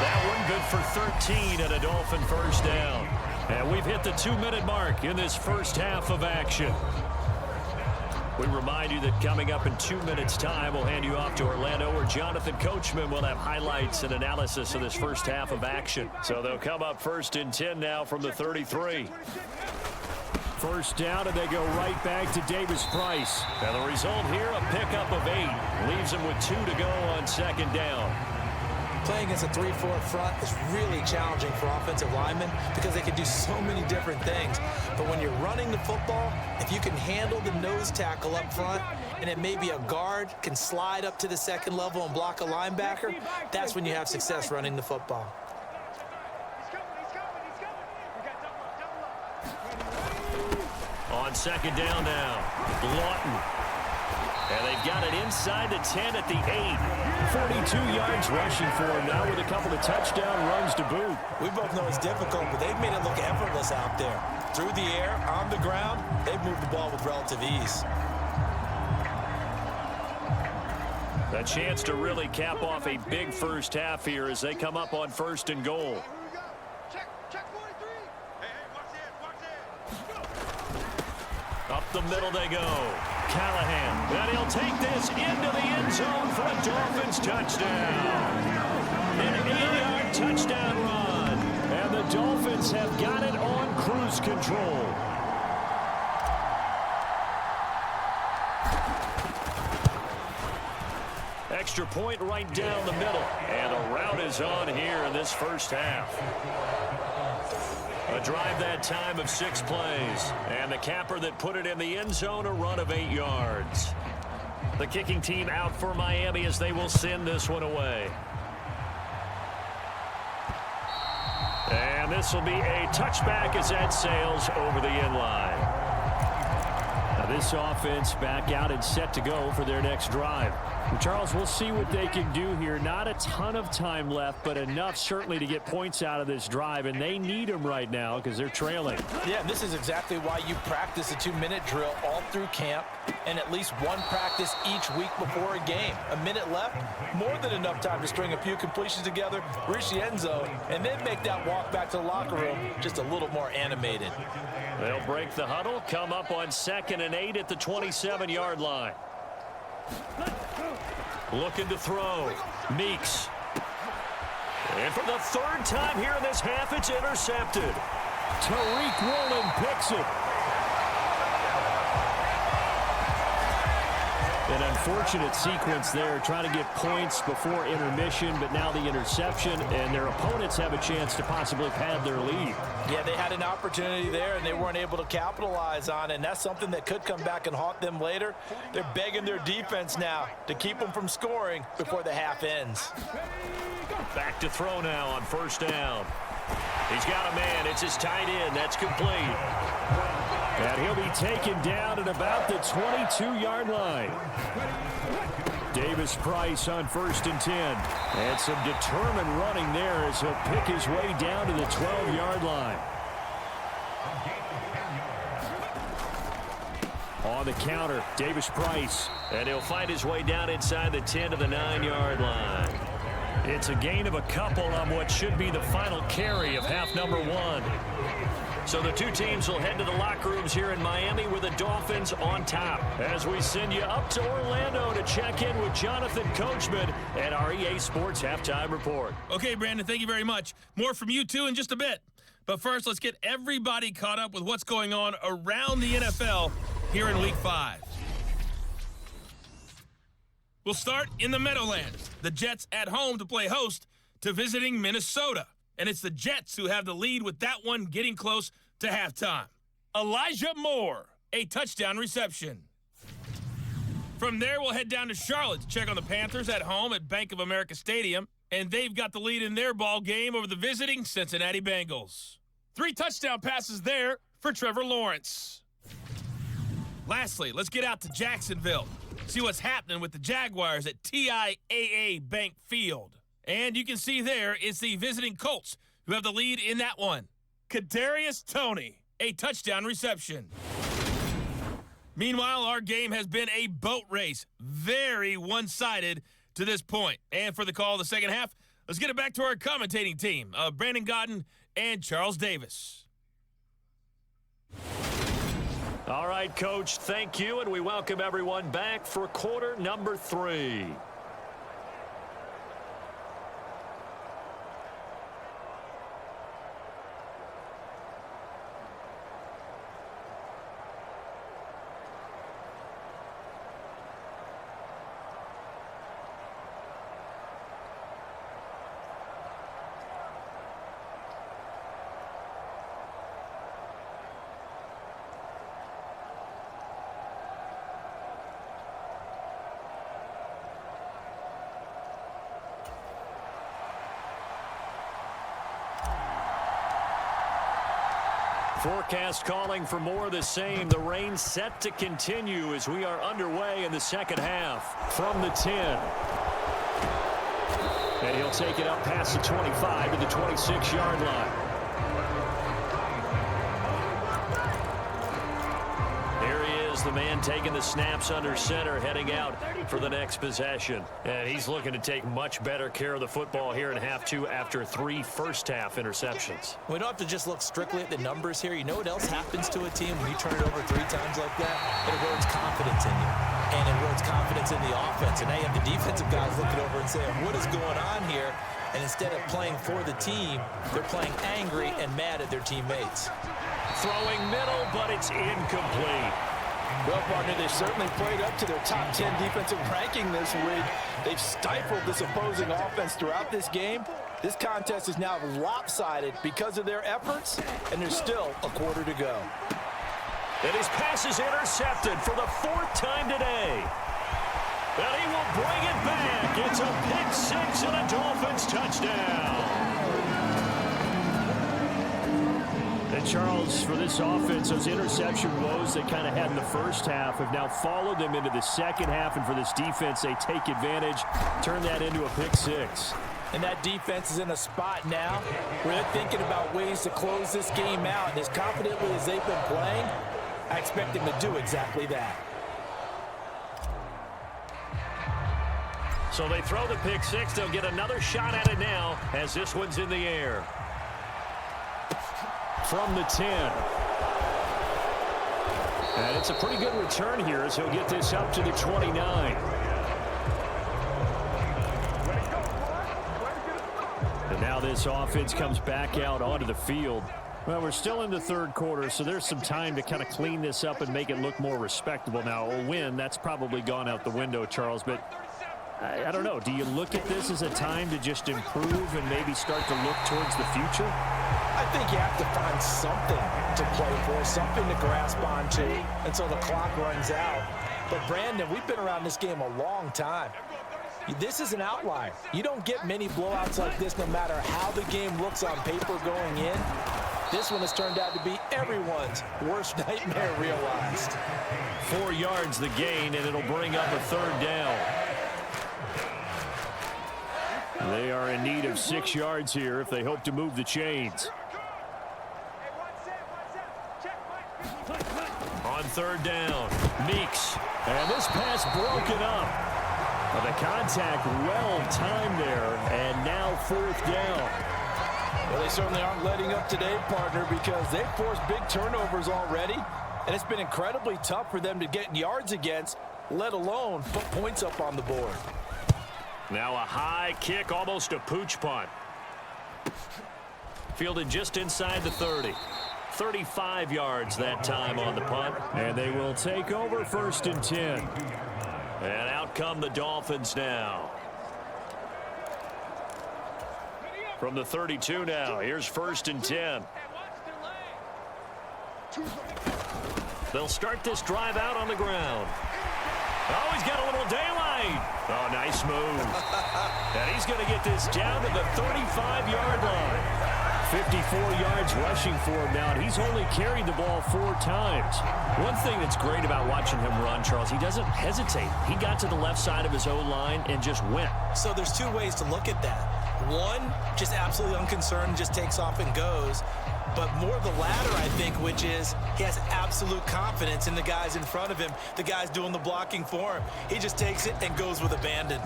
That one good for 13 and a Dolphin first down. And we've hit the 2-minute mark in this first half of action. We remind you that coming up in 2 minutes' time, we'll hand you off to Orlando, where Jonathan Coachman will have highlights and analysis of this first half of action. So they'll come up 1st and 10 now from the 33. First down, and they go right back to Davis Price. And the result here, a pickup of 8. Leaves them with 2 to go on 2nd down. Playing against a 3-4 front is really challenging for offensive linemen because they can do so many different things. But when you're running the football, if you can handle the nose tackle up front, and it may be a guard can slide up to the 2nd level and block a linebacker, that's when you have success running the football. On 2nd down now, Lawton. And they've got it inside the 10 at the 8. 42 yards rushing for him now with a couple of touchdown runs to boot. We both know it's difficult, but they've made it look effortless out there. Through the air, on the ground, they've moved the ball with relative ease. A chance to really cap off a big first half here as they come up on 1st and goal. Up the middle they go. Callahan. And he'll take this into the end zone for a Dolphins touchdown. An 8-yard touchdown run. And the Dolphins have got it on cruise control. Extra point right down the middle. And the route is on here in this first half. A drive that time of 6 plays. And the capper that put it in the end zone, a run of 8 yards. The kicking team out for Miami as they will send this one away. And this will be a touchback as that sails over the end line. Now this offense back out and set to go for their next drive. And Charles, we'll see what they can do here. Not a ton of time left, but enough certainly to get points out of this drive, and they need them right now because they're trailing. Yeah, and this is exactly why you practice a 2-minute drill all through camp and at least one practice each week before a game. A minute left, more than enough time to string a few completions together, reach the end zone, and then make that walk back to the locker room just a little more animated. They'll break the huddle, come up on 2nd and 8 at the 27-yard line. Looking to throw. Meeks. And for the 3rd time here in this half, it's intercepted. Tariq Woolen picks it. An unfortunate sequence there, trying to get points before intermission, but now the interception, and their opponents have a chance to possibly pad their lead. Yeah, they had an opportunity there, and they weren't able to capitalize on it, and that's something that could come back and haunt them later. They're begging their defense now to keep them from scoring before the half ends. Back to throw now on 1st down. He's got a man. It's his tight end. That's complete. And he'll be taken down at about the 22-yard line. Davis Price on 1st and 10. And some determined running there as he'll pick his way down to the 12-yard line. On the counter, Davis Price. And he'll find his way down inside the 10 to the 9-yard line. It's a gain of a couple on what should be the final carry of half number 1. So the two teams will head to the locker rooms here in Miami with the Dolphins on top. As we send you up to Orlando to check in with Jonathan Coachman and our EA Sports Halftime Report. Okay, Brandon, thank you very much. More from you two in just a bit. But first, let's get everybody caught up with what's going on around the NFL here in Week 5. We'll start in the Meadowlands. The Jets at home to play host to visiting Minnesota. And it's the Jets who have the lead with that one getting close to halftime. Elijah Moore, a touchdown reception. From there, we'll head down to Charlotte to check on the Panthers at home at Bank of America Stadium. And they've got the lead in their ball game over the visiting Cincinnati Bengals. 3 touchdown passes there for Trevor Lawrence. Lastly, let's get out to Jacksonville. See what's happening with the Jaguars at TIAA Bank Field. And you can see there it's the visiting Colts who have the lead in that one. Kadarius Toney, a touchdown reception. Meanwhile, our game has been a boat race. Very one-sided to this point. And for the call of the second half, let's get it back to our commentating team of Brandon Godden and Charles Davis. All right, Coach, thank you, and we welcome everyone back for quarter number 3. Forecast calling for more of the same. The rain set to continue as we are underway in the second half. From the 10. And he'll take it up past the 25 to the 26-yard line. Here he is, the man taking the snaps under center, heading out for the next possession. And he's looking to take much better care of the football here in half 2 after 3 first-half interceptions. We don't have to just look strictly at the numbers here. You know what else happens to a team when you turn it over 3 times like that? It erodes confidence in you. And it erodes confidence in the offense. And now you have the defensive guys looking over and saying, what is going on here? And instead of playing for the team, they're playing angry and mad at their teammates. Throwing middle, but it's incomplete. Well, partner, they've certainly played up to their top 10 defensive ranking this week. They've stifled this opposing offense throughout this game. This contest is now lopsided because of their efforts, and there's still a quarter to go. And his pass is intercepted for the 4th time today. And he will bring it back. It's a pick 6 and a Dolphins touchdown. And Charles, for this offense, those interception woes they kind of had in the first half have now followed them into the second half. And for this defense, they take advantage, turn that into a pick 6. And that defense is in a spot now where they're thinking about ways to close this game out. And as confidently as they've been playing, I expect them to do exactly that. So they throw the pick 6. They'll get another shot at it now as this one's in the air. From the 10. And it's a pretty good return here as he'll get this up to the 29. And now this offense comes back out onto the field. Well, we're still in the third quarter, so there's some time to kind of clean this up and make it look more respectable. Now, a win, that's probably gone out the window, Charles, but I don't know. Do you look at this as a time to just improve and maybe start to look towards the future? I think you have to find something to play for, something to grasp onto until the clock runs out. But, Brandon, we've been around this game a long time. This is an outlier. You don't get many blowouts like this no matter how the game looks on paper going in. This one has turned out to be everyone's worst nightmare realized. 4 yards the gain, and it'll bring up a 3rd down. They are in need of 6 yards here if they hope to move the chains. On 3rd down, Meeks. And this pass broken up. Well, the contact well-timed there, and now fourth down. Well, they certainly aren't letting up today, partner, because they've forced big turnovers already, and it's been incredibly tough for them to get yards against, let alone put points up on the board. Now a high kick, almost a pooch punt. Fielded just inside the 30. 35 yards that time on the punt. And they will take over 1st and 10. And out come the Dolphins now. From the 32 now, here's 1st and 10. They'll start this drive out on the ground. Oh, he's got a little daylight. Oh, nice move. And he's going to get this down to the 35-yard line. 54 yards rushing for him now, and he's only carried the ball 4 times. One thing that's great about watching him run, Charles, he doesn't hesitate. He got to the left side of his O-line and just went. So there's 2 ways to look at that. One, just absolutely unconcerned, just takes off and goes. But more the latter, I think, which is he has absolute confidence in the guys in front of him, the guys doing the blocking for him. He just takes it and goes with abandon.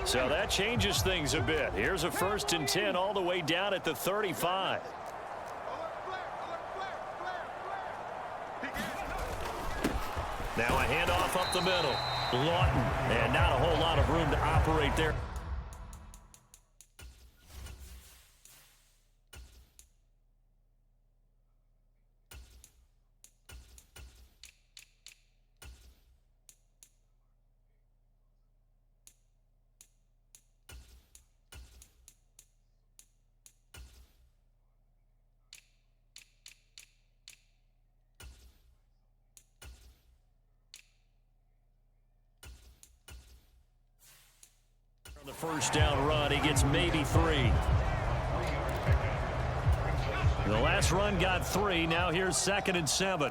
So that changes things a bit. Here's a 1st and 10 all the way down at the 35. Now a handoff up the middle. Lawton, and not a whole lot of room to operate there. On the first down run, he gets maybe 3. The last run got 3. Now here's 2nd and 7.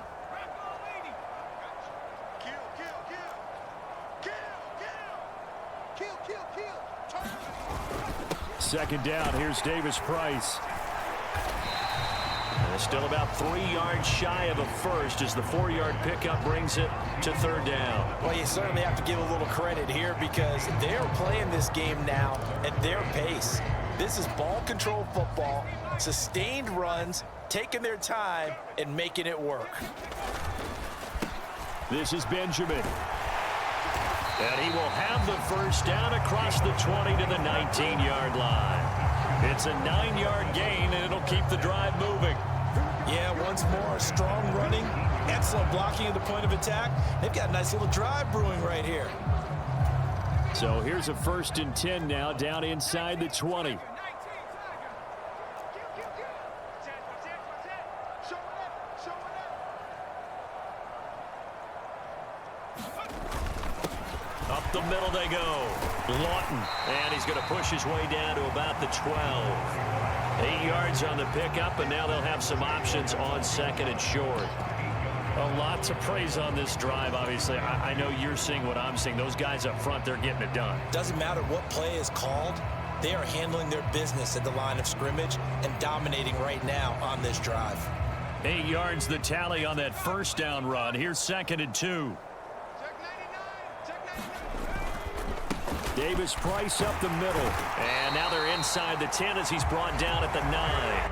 Second down, here's Davis Price. And still about 3 yards shy of a first as the 4-yard pickup brings it to 3rd down. Well, you certainly have to give a little credit here because they're playing this game now at their pace. This is ball control football, sustained runs, taking their time and making it work. This is Benjamin. And he will have the first down across the 20 to the 19-yard line. It's a 9-yard gain, and it'll keep the drive moving. Yeah, once more, strong running, excellent blocking at the point of attack. They've got a nice little drive brewing right here. So here's a 1st and 10 now, down inside the 20. Up the middle they go. Lawton, and he's going to push his way down to about the 12. 8 yards on the pickup, and now they'll have some options on 2nd and short. A lot to praise on this drive, obviously. I know you're seeing what I'm seeing. Those guys up front, they're getting it done. Doesn't matter what play is called. They are handling their business at the line of scrimmage and dominating right now on this drive. 8 yards the tally on that first down run. Here's 2nd and 2. Davis Price up the middle. And now they're inside the 10 as he's brought down at the 9.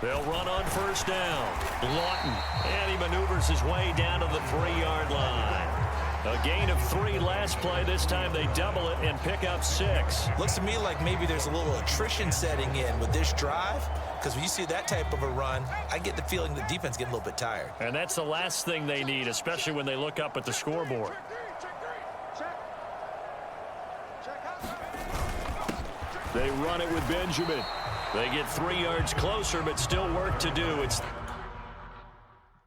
They'll run on first down. Lawton, and he maneuvers his way down to the 3-yard line. A gain of 3 last play. This time they double it and pick up 6. Looks to me like maybe there's a little attrition setting in with this drive, because when you see that type of a run, I get the feeling the defense getting a little bit tired. And that's the last thing they need, especially when they look up at the scoreboard. They run it with Benjamin. They get 3 yards closer, but still work to do. It's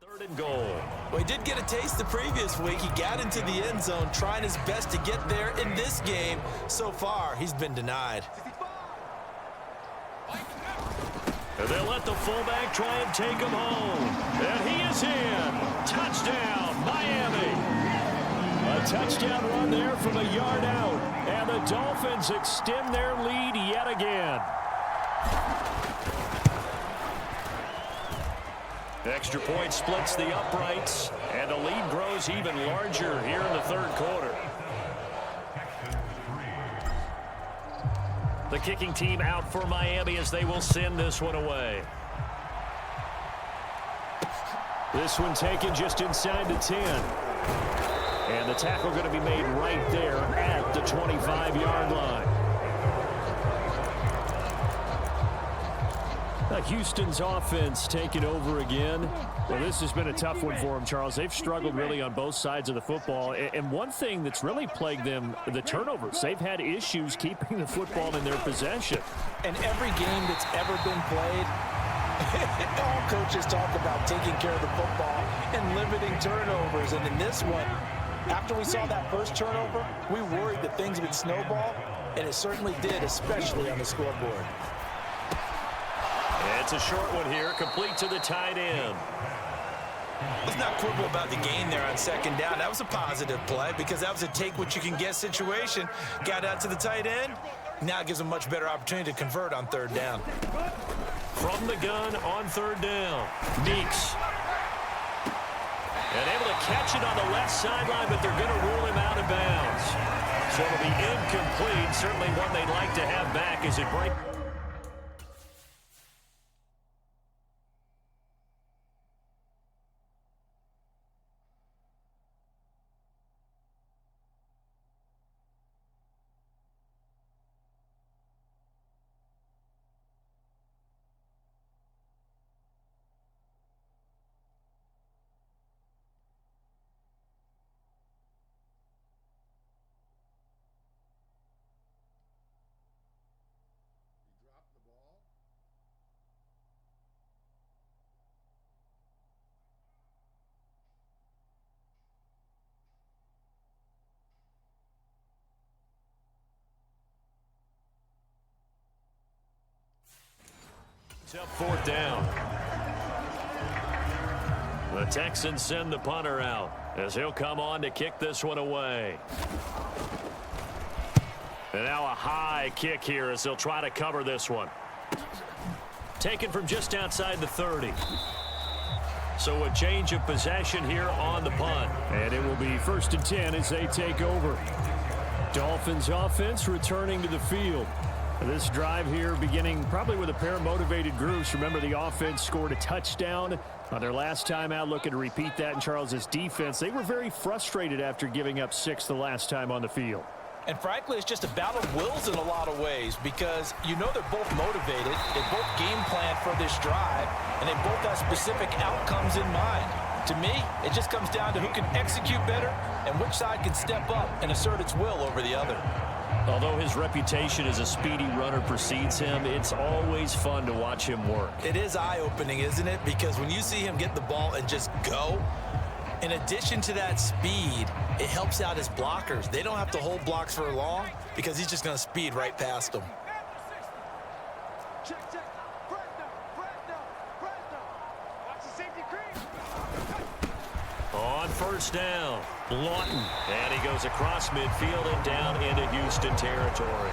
3rd and goal. Well, he did get a taste the previous week. He got into the end zone, trying his best to get there in this game. So far, he's been denied. And they'll let the fullback try and take him home. And he is in. Touchdown, Miami. A touchdown run there from a yard out. And the Dolphins extend their lead yet again. Extra point splits the uprights, and the lead grows even larger here in the 3rd quarter. The kicking team out for Miami as they will send this one away. This one taken just inside the 10. And the tackle going to be made right there at the 25-yard line. Houston's offense taking over again. Well, this has been a tough one for them, Charles. They've struggled really on both sides of the football. And one thing that's really plagued them, the turnovers. They've had issues keeping the football in their possession. And every game that's ever been played, all coaches talk about taking care of the football and limiting turnovers. And in this one, after we saw that first turnover, we worried that things would snowball, and it certainly did, especially on the scoreboard. It's a short one here, complete to the tight end. Let's not quibble about the gain there on 2nd down. That was a positive play because that was a take-what-you-can-get situation. Got out to the tight end. Now it gives them a much better opportunity to convert on 3rd down. From the gun on 3rd down, Meeks. And able to catch it on the left sideline, but they're going to rule him out of bounds. So it'll be incomplete. Certainly one they'd like to have back as it breaks. Up 4th down. The Texans send the punter out as he'll come on to kick this one away. And now a high kick here as they'll try to cover this one. Taken from just outside the 30. So a change of possession here on the punt. And it will be 1st and 10 as they take over. Dolphins offense returning to the field. This drive here beginning probably with a pair of motivated groups. Remember, the offense scored a touchdown on their last time out. Looking to repeat that in Charles's defense. They were very frustrated after giving up 6 the last time on the field. And frankly, it's just a battle of wills in a lot of ways because you know they're both motivated. They both game plan for this drive, and they both have specific outcomes in mind. To me, it just comes down to who can execute better and which side can step up and assert its will over the other. Although his reputation as a speedy runner precedes him, it's always fun to watch him work. It is eye-opening, isn't it? Because when you see him get the ball and just go, in addition to that speed, it helps out his blockers. They don't have to hold blocks for long because he's just going to speed right past them. On 1st down, Lawton. And he goes across midfield and down into Houston territory.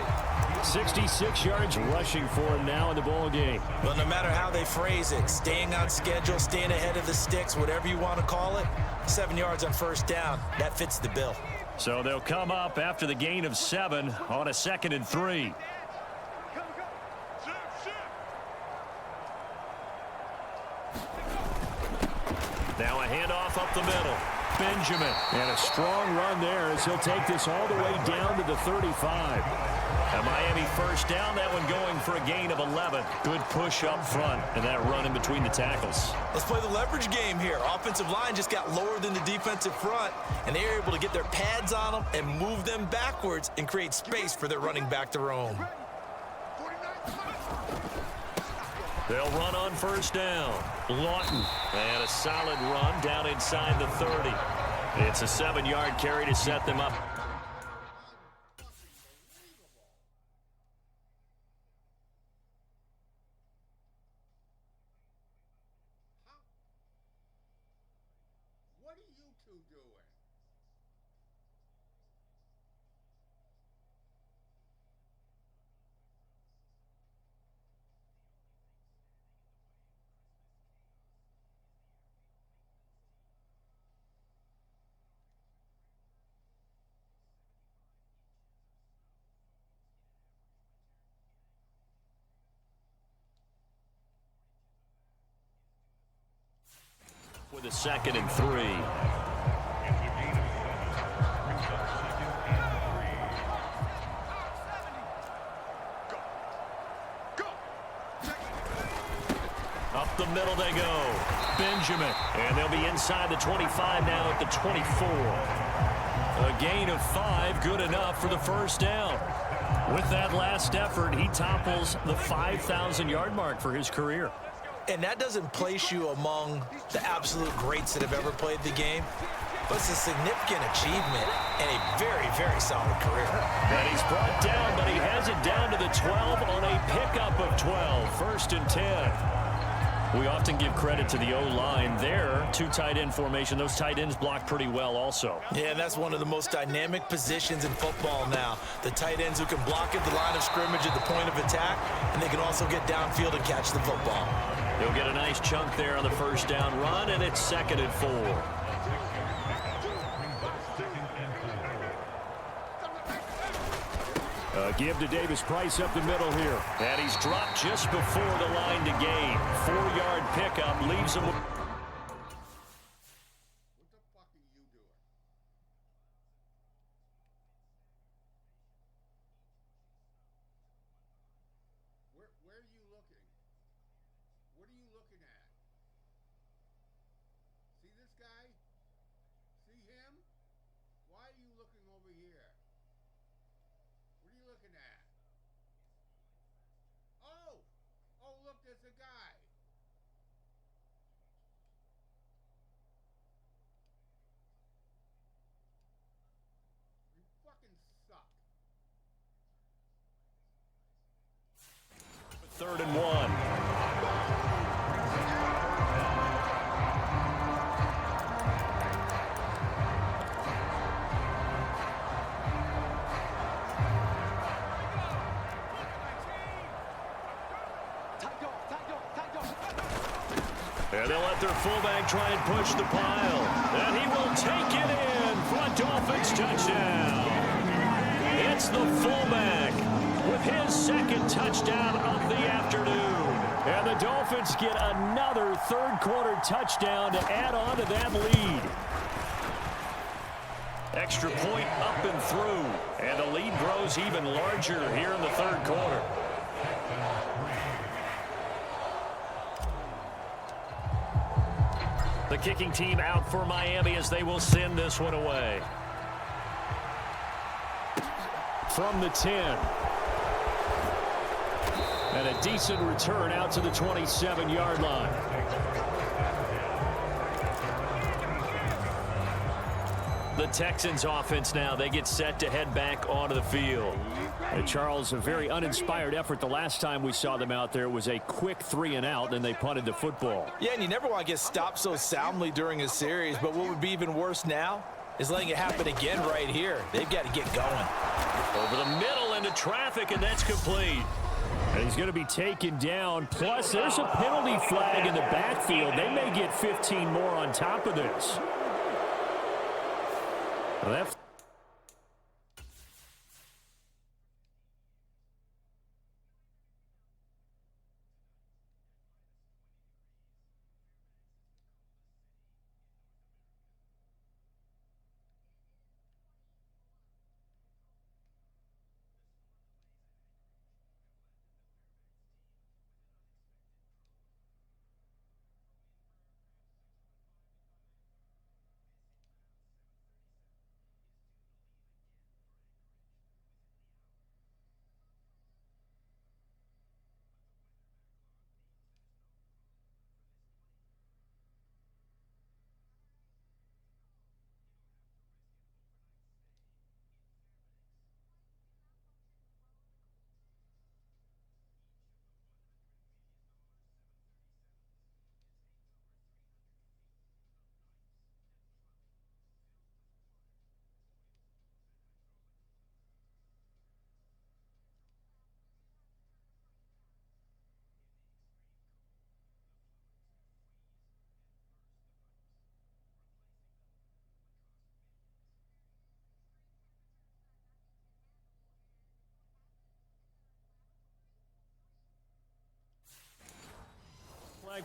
66 yards rushing for him now in the ball game. Well, no matter how they phrase it, staying on schedule, staying ahead of the sticks, whatever you want to call it, 7 yards on 1st down, that fits the bill. So they'll come up after the gain of 7 on a 2nd and 3. Now a handoff up the middle. Benjamin. And a strong run there as he'll take this all the way down to the 35. A Miami first down, that one going for a gain of 11. Good push up front, and that run in between the tackles. Let's play the leverage game here. Offensive line just got lower than the defensive front, and they were able to get their pads on them and move them backwards and create space for their running back to roam. They'll run on first down. Lawton, and a solid run down inside the 30. It's a 7-yard carry to set them up. What are you two doing? With a 2nd and 3. Up the middle they go. Benjamin. And they'll be inside the 25 now at the 24. A gain of 5, good enough for the first down. With that last effort, he topples the 5,000-yard mark for his career. And that doesn't place you among the absolute greats that have ever played the game, but it's a significant achievement and a very, very solid career. And he's brought down, but he has it down to the 12 on a pickup of 12. 1st and 10. We often give credit to the O-line there. 2 tight end formation. Those tight ends block pretty well also. Yeah, and that's one of the most dynamic positions in football now. The tight ends who can block at the line of scrimmage at the point of attack, and they can also get downfield and catch the football. He'll get a nice chunk there on the first down run, and it's 2nd and 4. Give to Davis Price up the middle here. And he's dropped just before the line to gain. 4-yard pickup leaves him. What the fuck are you doing? Where are you looking? What are you looking at? See this guy? See him? Why are you looking over here? What are you looking at? Oh! Oh, look, there's a guy. You fucking suck. 3rd and 1. And they'll let their fullback try and push the pile. And he will take it in for a Dolphins touchdown. It's the fullback with his 2nd touchdown of the afternoon. And the Dolphins get another 3rd quarter touchdown to add on to that lead. Extra point up and through. And the lead grows even larger here in the 3rd quarter. The kicking team out for Miami as they will send this one away. From the 10. And a decent return out to the 27-yard line. The Texans offense now, they get set to head back onto the field. And Charles, a very uninspired effort the last time we saw them out there. It was a quick 3-and-out, and they punted the football. Yeah, and you never want to get stopped so soundly during a series, but what would be even worse now is letting it happen again right here. They've got to get going. Over the middle into traffic, and that's complete. And he's going to be taken down. Plus, there's a penalty flag in the backfield. They may get 15 more on top of this. Well, that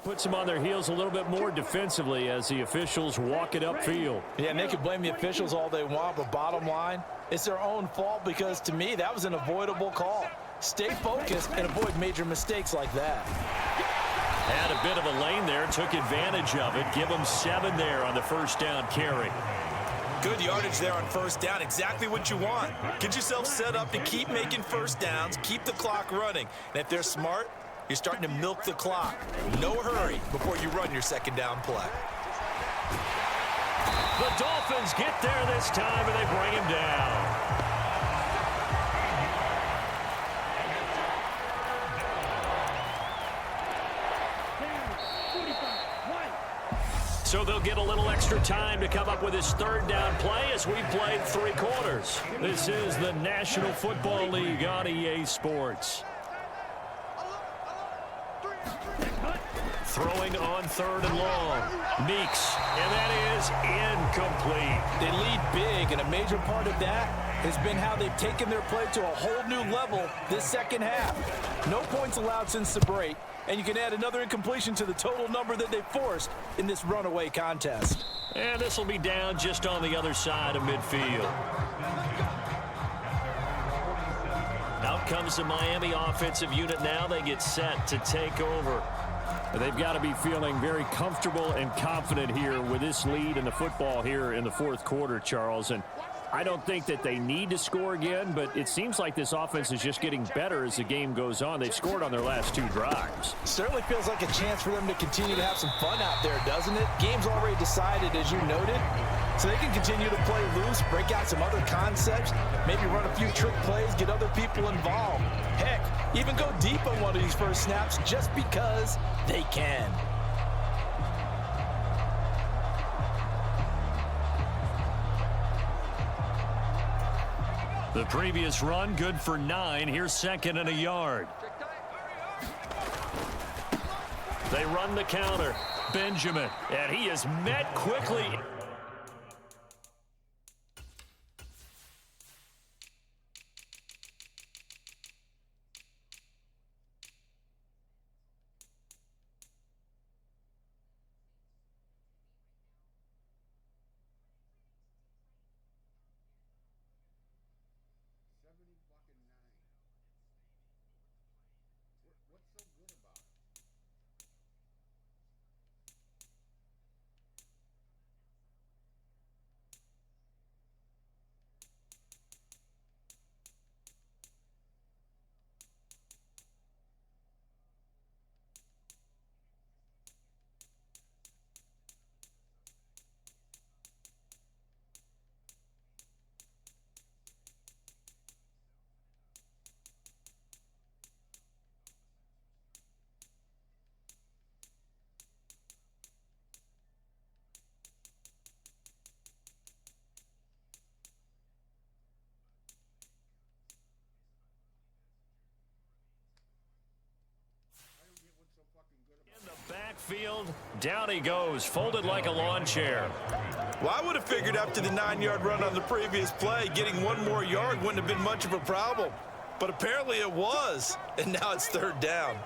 Puts them on their heels a little bit more defensively as the officials walk it upfield. Yeah, and they can blame the officials all they want, but bottom line, it's their own fault because, to me, that was an avoidable call. Stay focused and avoid major mistakes like that. Had a bit of a lane there, took advantage of it. Give them 7 there on the first down carry. Good yardage there on first down. Exactly what you want. Get yourself set up to keep making first downs, keep the clock running. And if they're smart, you're starting to milk the clock. No hurry before you run your second down play. The Dolphins get there this time, and they bring him down. So they'll get a little extra time to come up with his third down play as we've played 3 quarters. This is the National Football League on EA Sports. Throwing on 3rd and long. Meeks, and that is incomplete. They lead big, and a major part of that has been how they've taken their play to a whole new level this second half. No points allowed since the break, and you can add another incompletion to the total number that they forced in this runaway contest. And this will be down just on the other side of midfield. Out comes the Miami offensive unit now. They get set to take over. They've got to be feeling very comfortable and confident here with this lead in the football here in the 4th quarter, Charles. And I don't think that they need to score again, but it seems like this offense is just getting better as the game goes on. They've scored on their last 2 drives. Certainly feels like a chance for them to continue to have some fun out there, doesn't it? Game's already decided, as you noted, so they can continue to play loose, break out some other concepts, maybe run a few trick plays, get other people involved. Heck, even go deep on one of these first snaps just because they can. The previous run, good for 9. Here's 2nd and a yard. They run the counter. Benjamin, and he is met quickly. What's so good about it? In the backfield, down he goes, folded like a lawn chair. Well, I would have figured after the 9-yard run on the previous play, getting 1 more yard wouldn't have been much of a problem. But apparently it was, and now it's 3rd down.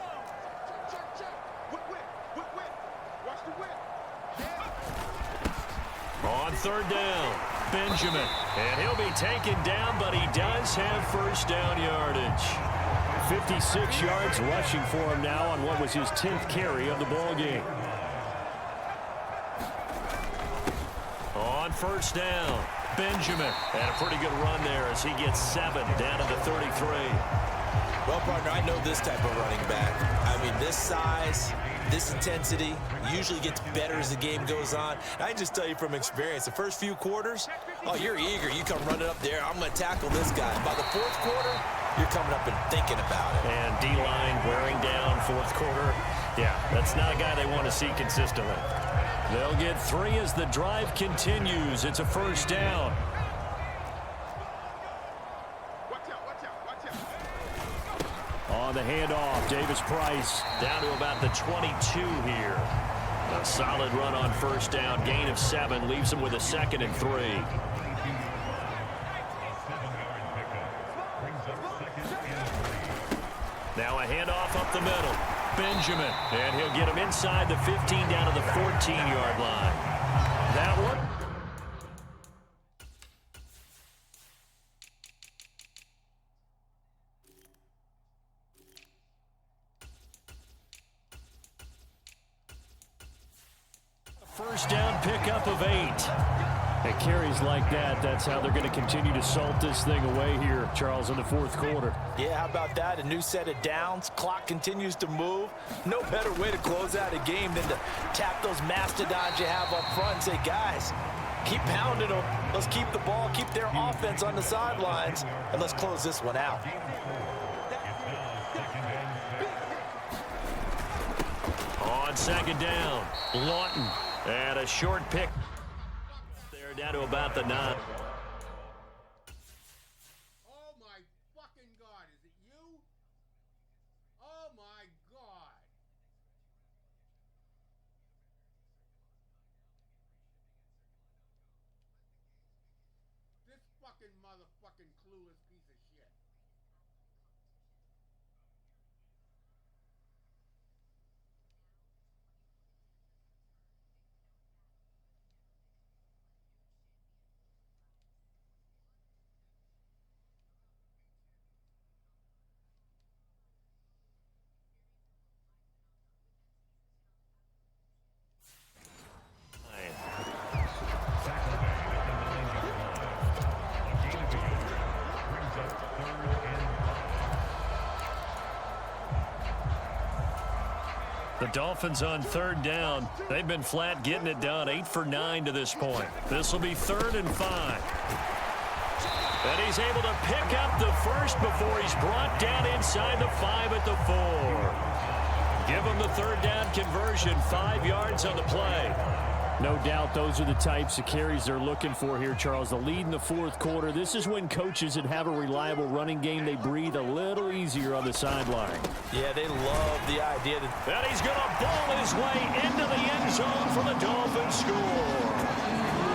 On 3rd down, Benjamin, and he'll be taken down, but he does have first down yardage. 56 yards rushing for him now on what was his 10th carry of the ball game. On first down, Benjamin, and a pretty good run there as he gets 7 down to the 33. Well, partner, I know this type of running back. I mean, this size, this intensity usually gets better as the game goes on. I can just tell you from experience, the first few quarters, oh, you're eager. You come running up there, I'm going to tackle this guy. By the 4th quarter, you're coming up and thinking about it. And D-line wearing down 4th quarter. Yeah, that's not a guy they want to see consistently. They'll get 3 as the drive continues. It's a first down. On the handoff, Davis Price down to about the 22 here. A solid run on first down, gain of 7, leaves him with a 2nd and 3. Now a handoff up the middle. Benjamin, and he'll get him inside the 15 down to the 14-yard line. That one. First down pickup of 8. It carries like that. That's how they're going to continue to salt this thing away here, Charles, in the fourth quarter. Yeah, how about that? A new set of downs. Clock continues to move. No better way to close out a game than to tap those mastodons you have up front and say, guys, keep pounding them. Let's keep the ball, keep their offense on the sidelines, and let's close this one out. On second down, Lawton, and a short pick. They're down to about the 9. Oh my fucking God, is it you? Oh my God. This fucking motherfucking clueless piece of shit. The Dolphins on third down. They've been flat getting it done. 8 for 9 to this point. This will be 3rd and 5. And he's able to pick up the first before he's brought down inside the 5 at the 4. Give him the third down conversion. 5 yards on the play. No doubt those are the types of carries they're looking for here, Charles. The lead in the fourth quarter. This is when coaches that have a reliable running game, they breathe a little easier on the sideline. Yeah, they love the idea that... And he's going to ball his way into the end zone for the Dolphins score.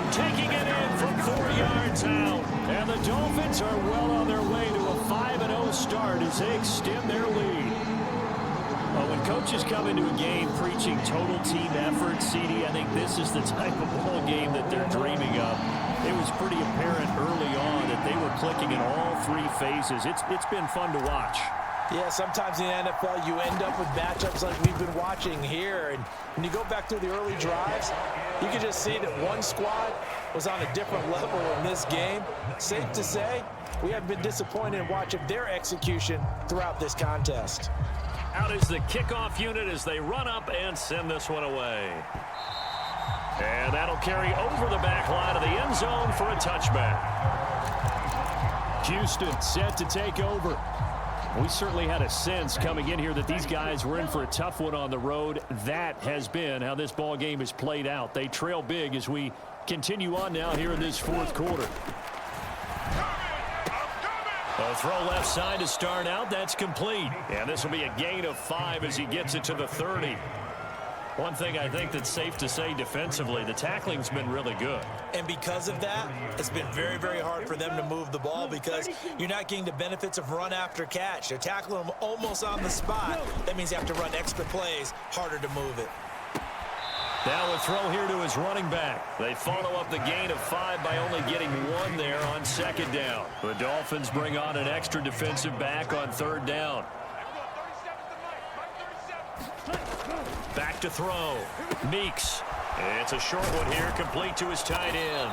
Taking it in from 4 yards out. And the Dolphins are well on their way to a 5-0 start as they extend their lead. Well, when coaches come into a game preaching total team effort, CD, I think this is the type of ball game that they're dreaming of. It was pretty apparent early on that they were clicking in all 3 phases. It's been fun to watch. Yeah, sometimes in the NFL you end up with matchups like we've been watching here. And when you go back through the early drives, you can just see that one squad was on a different level in this game. Safe to say, we have been disappointed in watching their execution throughout this contest. Out is the kickoff unit as they run up and send this one away. And that'll carry over the back line of the end zone for a touchback. Houston set to take over. We certainly had a sense coming in here that these guys were in for a tough one on the road. That has been how this ball game has played out. They trail big as we continue on now here in this fourth quarter. A throw left side to start out. That's complete. And this will be a gain of 5 as he gets it to the 30. One thing I think that's safe to say defensively, the tackling's been really good. And because of that, it's been very, very hard for them to move the ball because you're not getting the benefits of run after catch. They're tackling them almost on the spot. That means you have to run extra plays, harder to move it. Now a throw here to his running back. They follow up the gain of 5 by only getting 1 there on second down. The Dolphins bring on an extra defensive back on third down. Back to throw. Meeks. It's a short one here, complete to his tight end.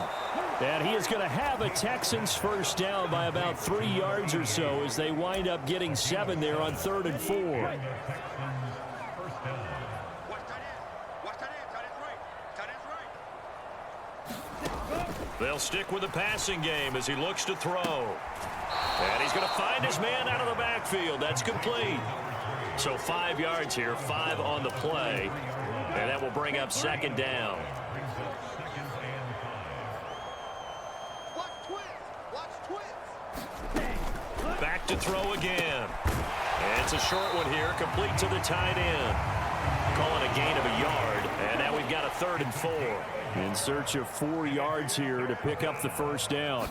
And he is going to have a Texans first down by about 3 yards or so as they wind up getting 7 there on 3rd and 4. They'll stick with the passing game as he looks to throw. And he's going to find his man out of the backfield. That's complete. So 5 yards here, 5 on the play. And that will bring up second down. Back to throw again. And it's a short one here, complete to the tight end. Call it a gain of a yard. And now we've got a 3rd and 4. In search of 4 yards here to pick up the first down.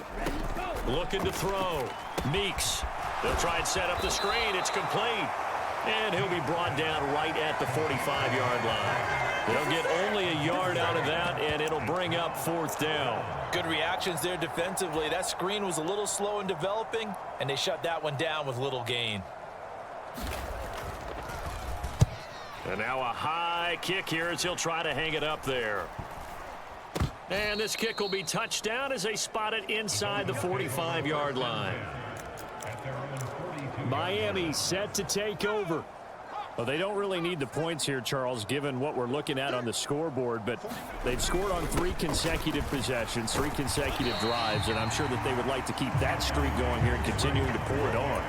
Looking to throw. Meeks. They'll try and set up the screen. It's complete. And he'll be brought down right at the 45-yard line. They'll get only a yard out of that, and it'll bring up 4th down. Good reactions there defensively. That screen was a little slow in developing, and they shut that one down with little gain. And now a high kick here as he'll try to hang it up there. And this kick will be touchdown as they spot it inside the 45-yard line. Miami set to take over. Well, they don't really need the points here, Charles, given what we're looking at on the scoreboard, but they've scored on 3 consecutive possessions, 3 consecutive drives, and I'm sure that they would like to keep that streak going here and continuing to pour it on.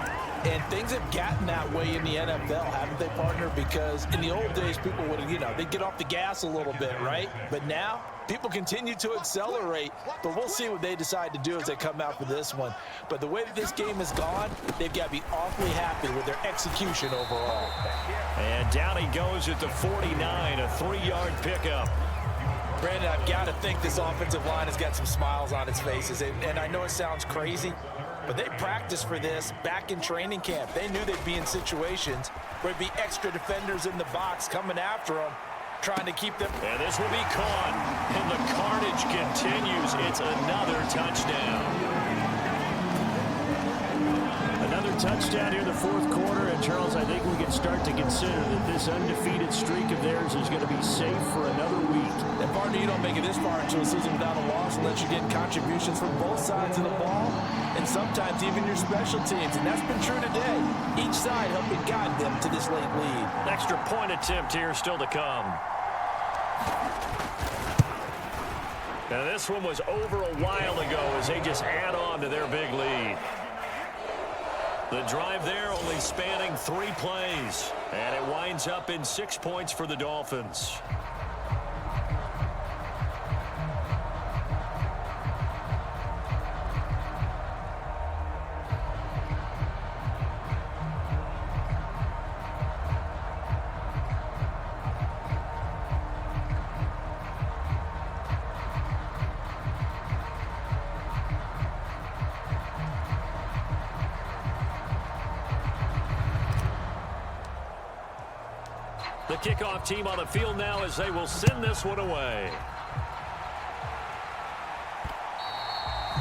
And things have gotten that way in the NFL, haven't they, partner? Because in the old days, people would, they'd get off the gas a little bit, right? But now, people continue to accelerate, but we'll see what they decide to do as they come out for this one. But the way that this game has gone, they've got to be awfully happy with their execution overall. And down he goes at the 49, a 3-yard pickup. Brandon, I've got to think this offensive line has got some smiles on its faces. And I know it sounds crazy, but they practiced for this back in training camp. They knew they'd be in situations where there'd be extra defenders in the box coming after them, trying to keep them. And this will be caught, and the carnage continues. It's another touchdown. Another touchdown here in the 4th quarter, and Charles, I think we can start to consider that this undefeated streak of theirs is going to be safe for another week. And partner, you don't make it this far into a season without a loss unless you're getting contributions from both sides of the ball, and sometimes even your special teams, and that's been true today. Each side helping guide them to this late lead. Extra point attempt here still to come. Now this one was over a while ago as they just add on to their big lead. The drive there only spanning 3 plays, and it winds up in 6 points for the Dolphins. The kickoff team on the field now as they will send this one away.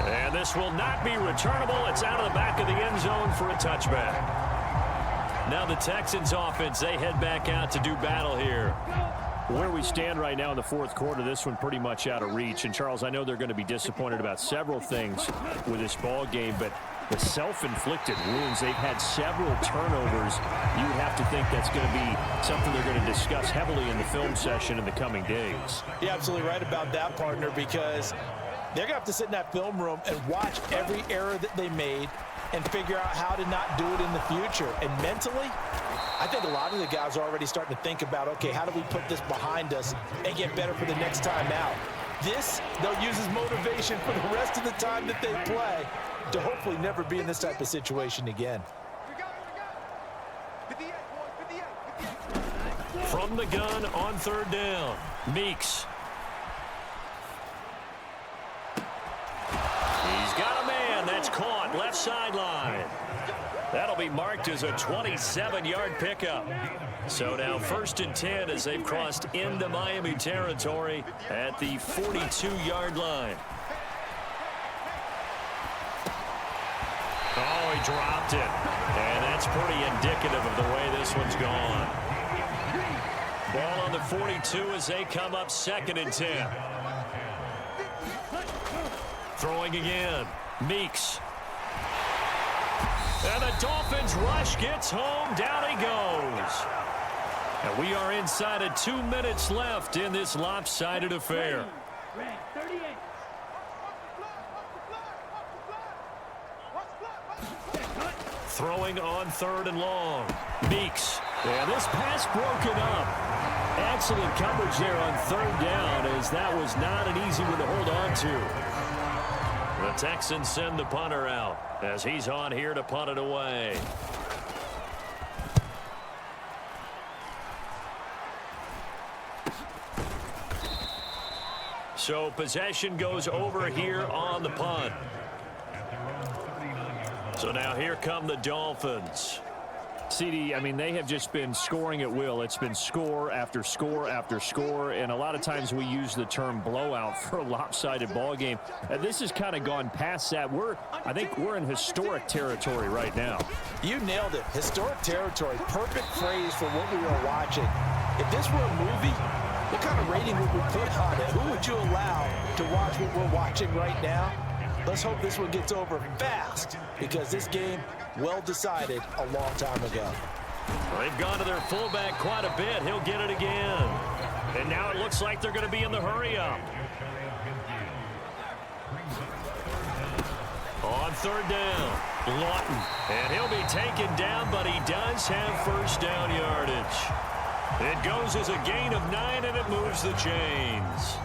And this will not be returnable. It's out of the back of the end zone for a touchback. Now the Texans offense, they head back out to do battle here. Where we stand right now in the 4th quarter, this one pretty much out of reach. And, Charles, I know they're going to be disappointed about several things with this ball game, but the self-inflicted wounds, they've had several turnovers. You have to think that's going to be something they're going to discuss heavily in the film session in the coming days. You're absolutely right about that, partner, because they're going to have to sit in that film room and watch every error that they made and figure out how to not do it in the future. And mentally, I think a lot of the guys are already starting to think about, okay, how do we put this behind us and get better for the next time out? This, they'll use as motivation for the rest of the time that they play to hopefully never be in this type of situation again. From the gun on 3rd down, Meeks. He's got a man. That's caught left sideline. That'll be marked as a 27-yard pickup. So now 1st and 10 as they've crossed into Miami territory at the 42-yard line. Oh, he dropped it. And that's pretty indicative of the way this one's gone. Ball on the 42 as they come up 2nd and 10. Throwing again. Meeks. And the Dolphins rush gets home. Down he goes. And we are inside of 2 minutes left in this lopsided affair. Throwing on 3rd and long. Meeks. And this pass broken up. Excellent coverage there on 3rd down, as that was not an easy one to hold on to. The Texans send the punter out as he's on here to punt it away. So possession goes over here on the punt. So now here come the Dolphins. CD, I mean, they have just been scoring at will. It's been score after score after score, and a lot of times we use the term blowout for a lopsided ball game. This has kind of gone past that. I think we're in historic territory right now. You nailed it. Historic territory. Perfect phrase for what we are watching. If this were a movie, what kind of rating would we put on it? Who would you allow to watch what we're watching right now? Let's hope this one gets over fast, because this game, well decided a long time ago. They've gone to their fullback quite a bit. He'll get it again. And now it looks like they're going to be in the hurry-up. On third down, Lawton. And he'll be taken down, but he does have first down yardage. It goes as a gain of 9, and it moves the chains.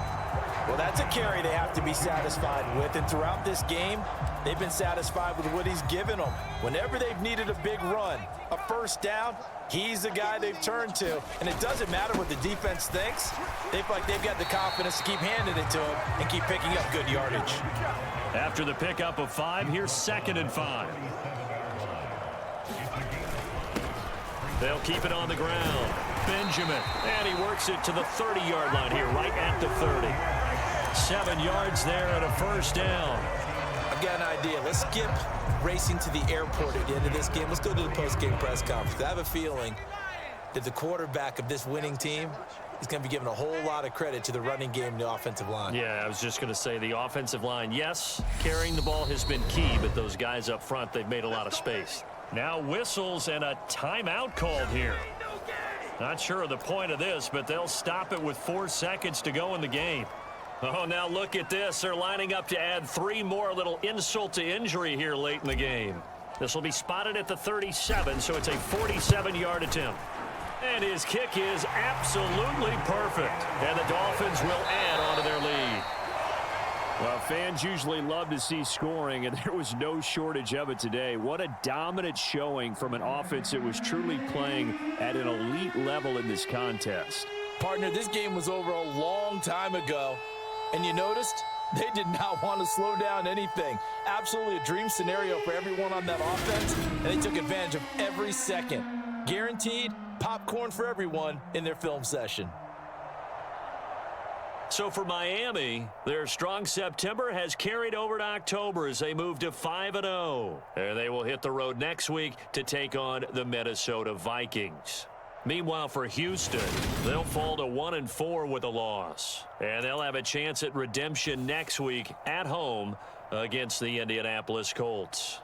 Well, that's a carry they have to be satisfied with, and throughout this game, they've been satisfied with what he's given them. Whenever they've needed a big run, a first down, he's the guy they've turned to, and it doesn't matter what the defense thinks. They feel like they've got the confidence to keep handing it to him and keep picking up good yardage. After the pickup of 5, here's 2nd and 5. They'll keep it on the ground. Benjamin, and he works it to the 30-yard line here, right at the 30. 7 yards there and a first down. I've got an idea. Let's skip racing to the airport at the end of this game. Let's go to the post-game press conference. I have a feeling that the quarterback of this winning team is going to be giving a whole lot of credit to the running game and the offensive line. Yeah, I was just going to say the offensive line. Yes, carrying the ball has been key, but those guys up front, they've made a lot of space. Now whistles and a timeout called here. Not sure of the point of this, but they'll stop it with 4 seconds to go in the game. Oh, now look at this. They're lining up to add 3 more, little insult to injury here late in the game. This will be spotted at the 37, so it's a 47-yard attempt. And his kick is absolutely perfect. And the Dolphins will add on to their lead. Well, fans usually love to see scoring, and there was no shortage of it today. What a dominant showing from an offense that was truly playing at an elite level in this contest. Partner, this game was over a long time ago, and you noticed they did not want to slow down anything. Absolutely a dream scenario for everyone on that offense, and they took advantage of every second. Guaranteed popcorn for everyone in their film session. So for Miami, their strong September has carried over to October as they move to 5-0. And they will hit the road next week to take on the Minnesota Vikings. Meanwhile, for Houston, they'll fall to 1-4 with a loss. And they'll have a chance at redemption next week at home against the Indianapolis Colts.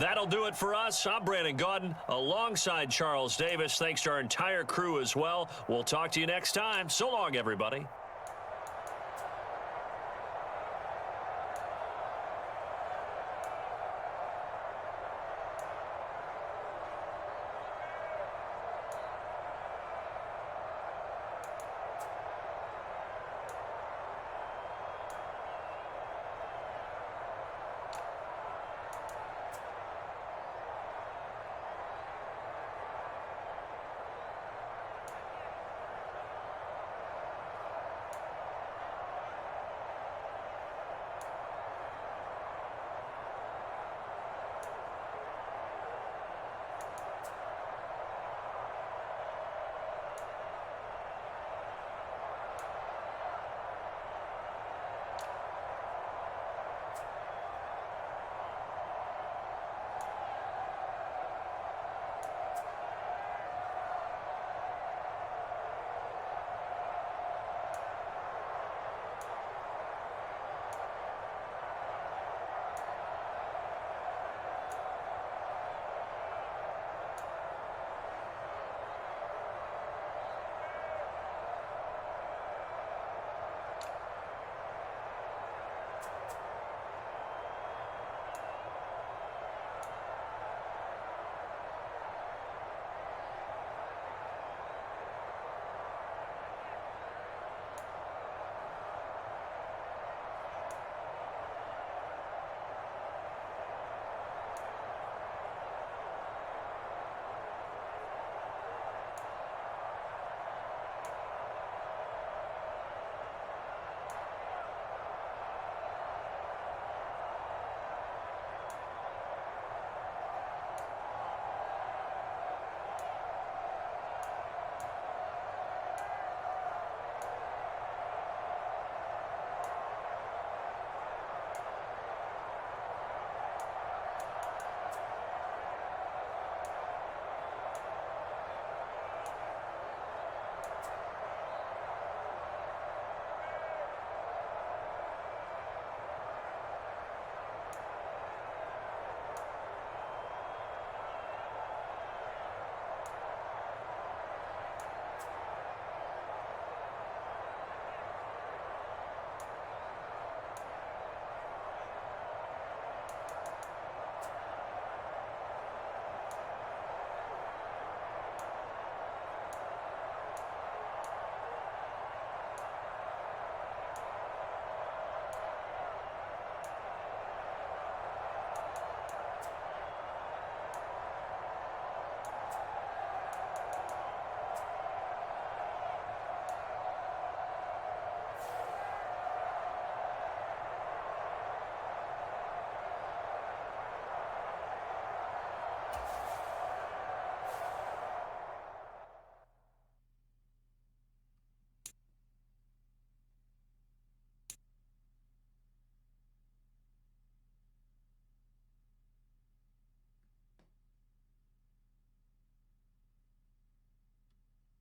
That'll do it for us. I'm Brandon Gaudin alongside Charles Davis. Thanks to our entire crew as well. We'll talk to you next time. So long, everybody.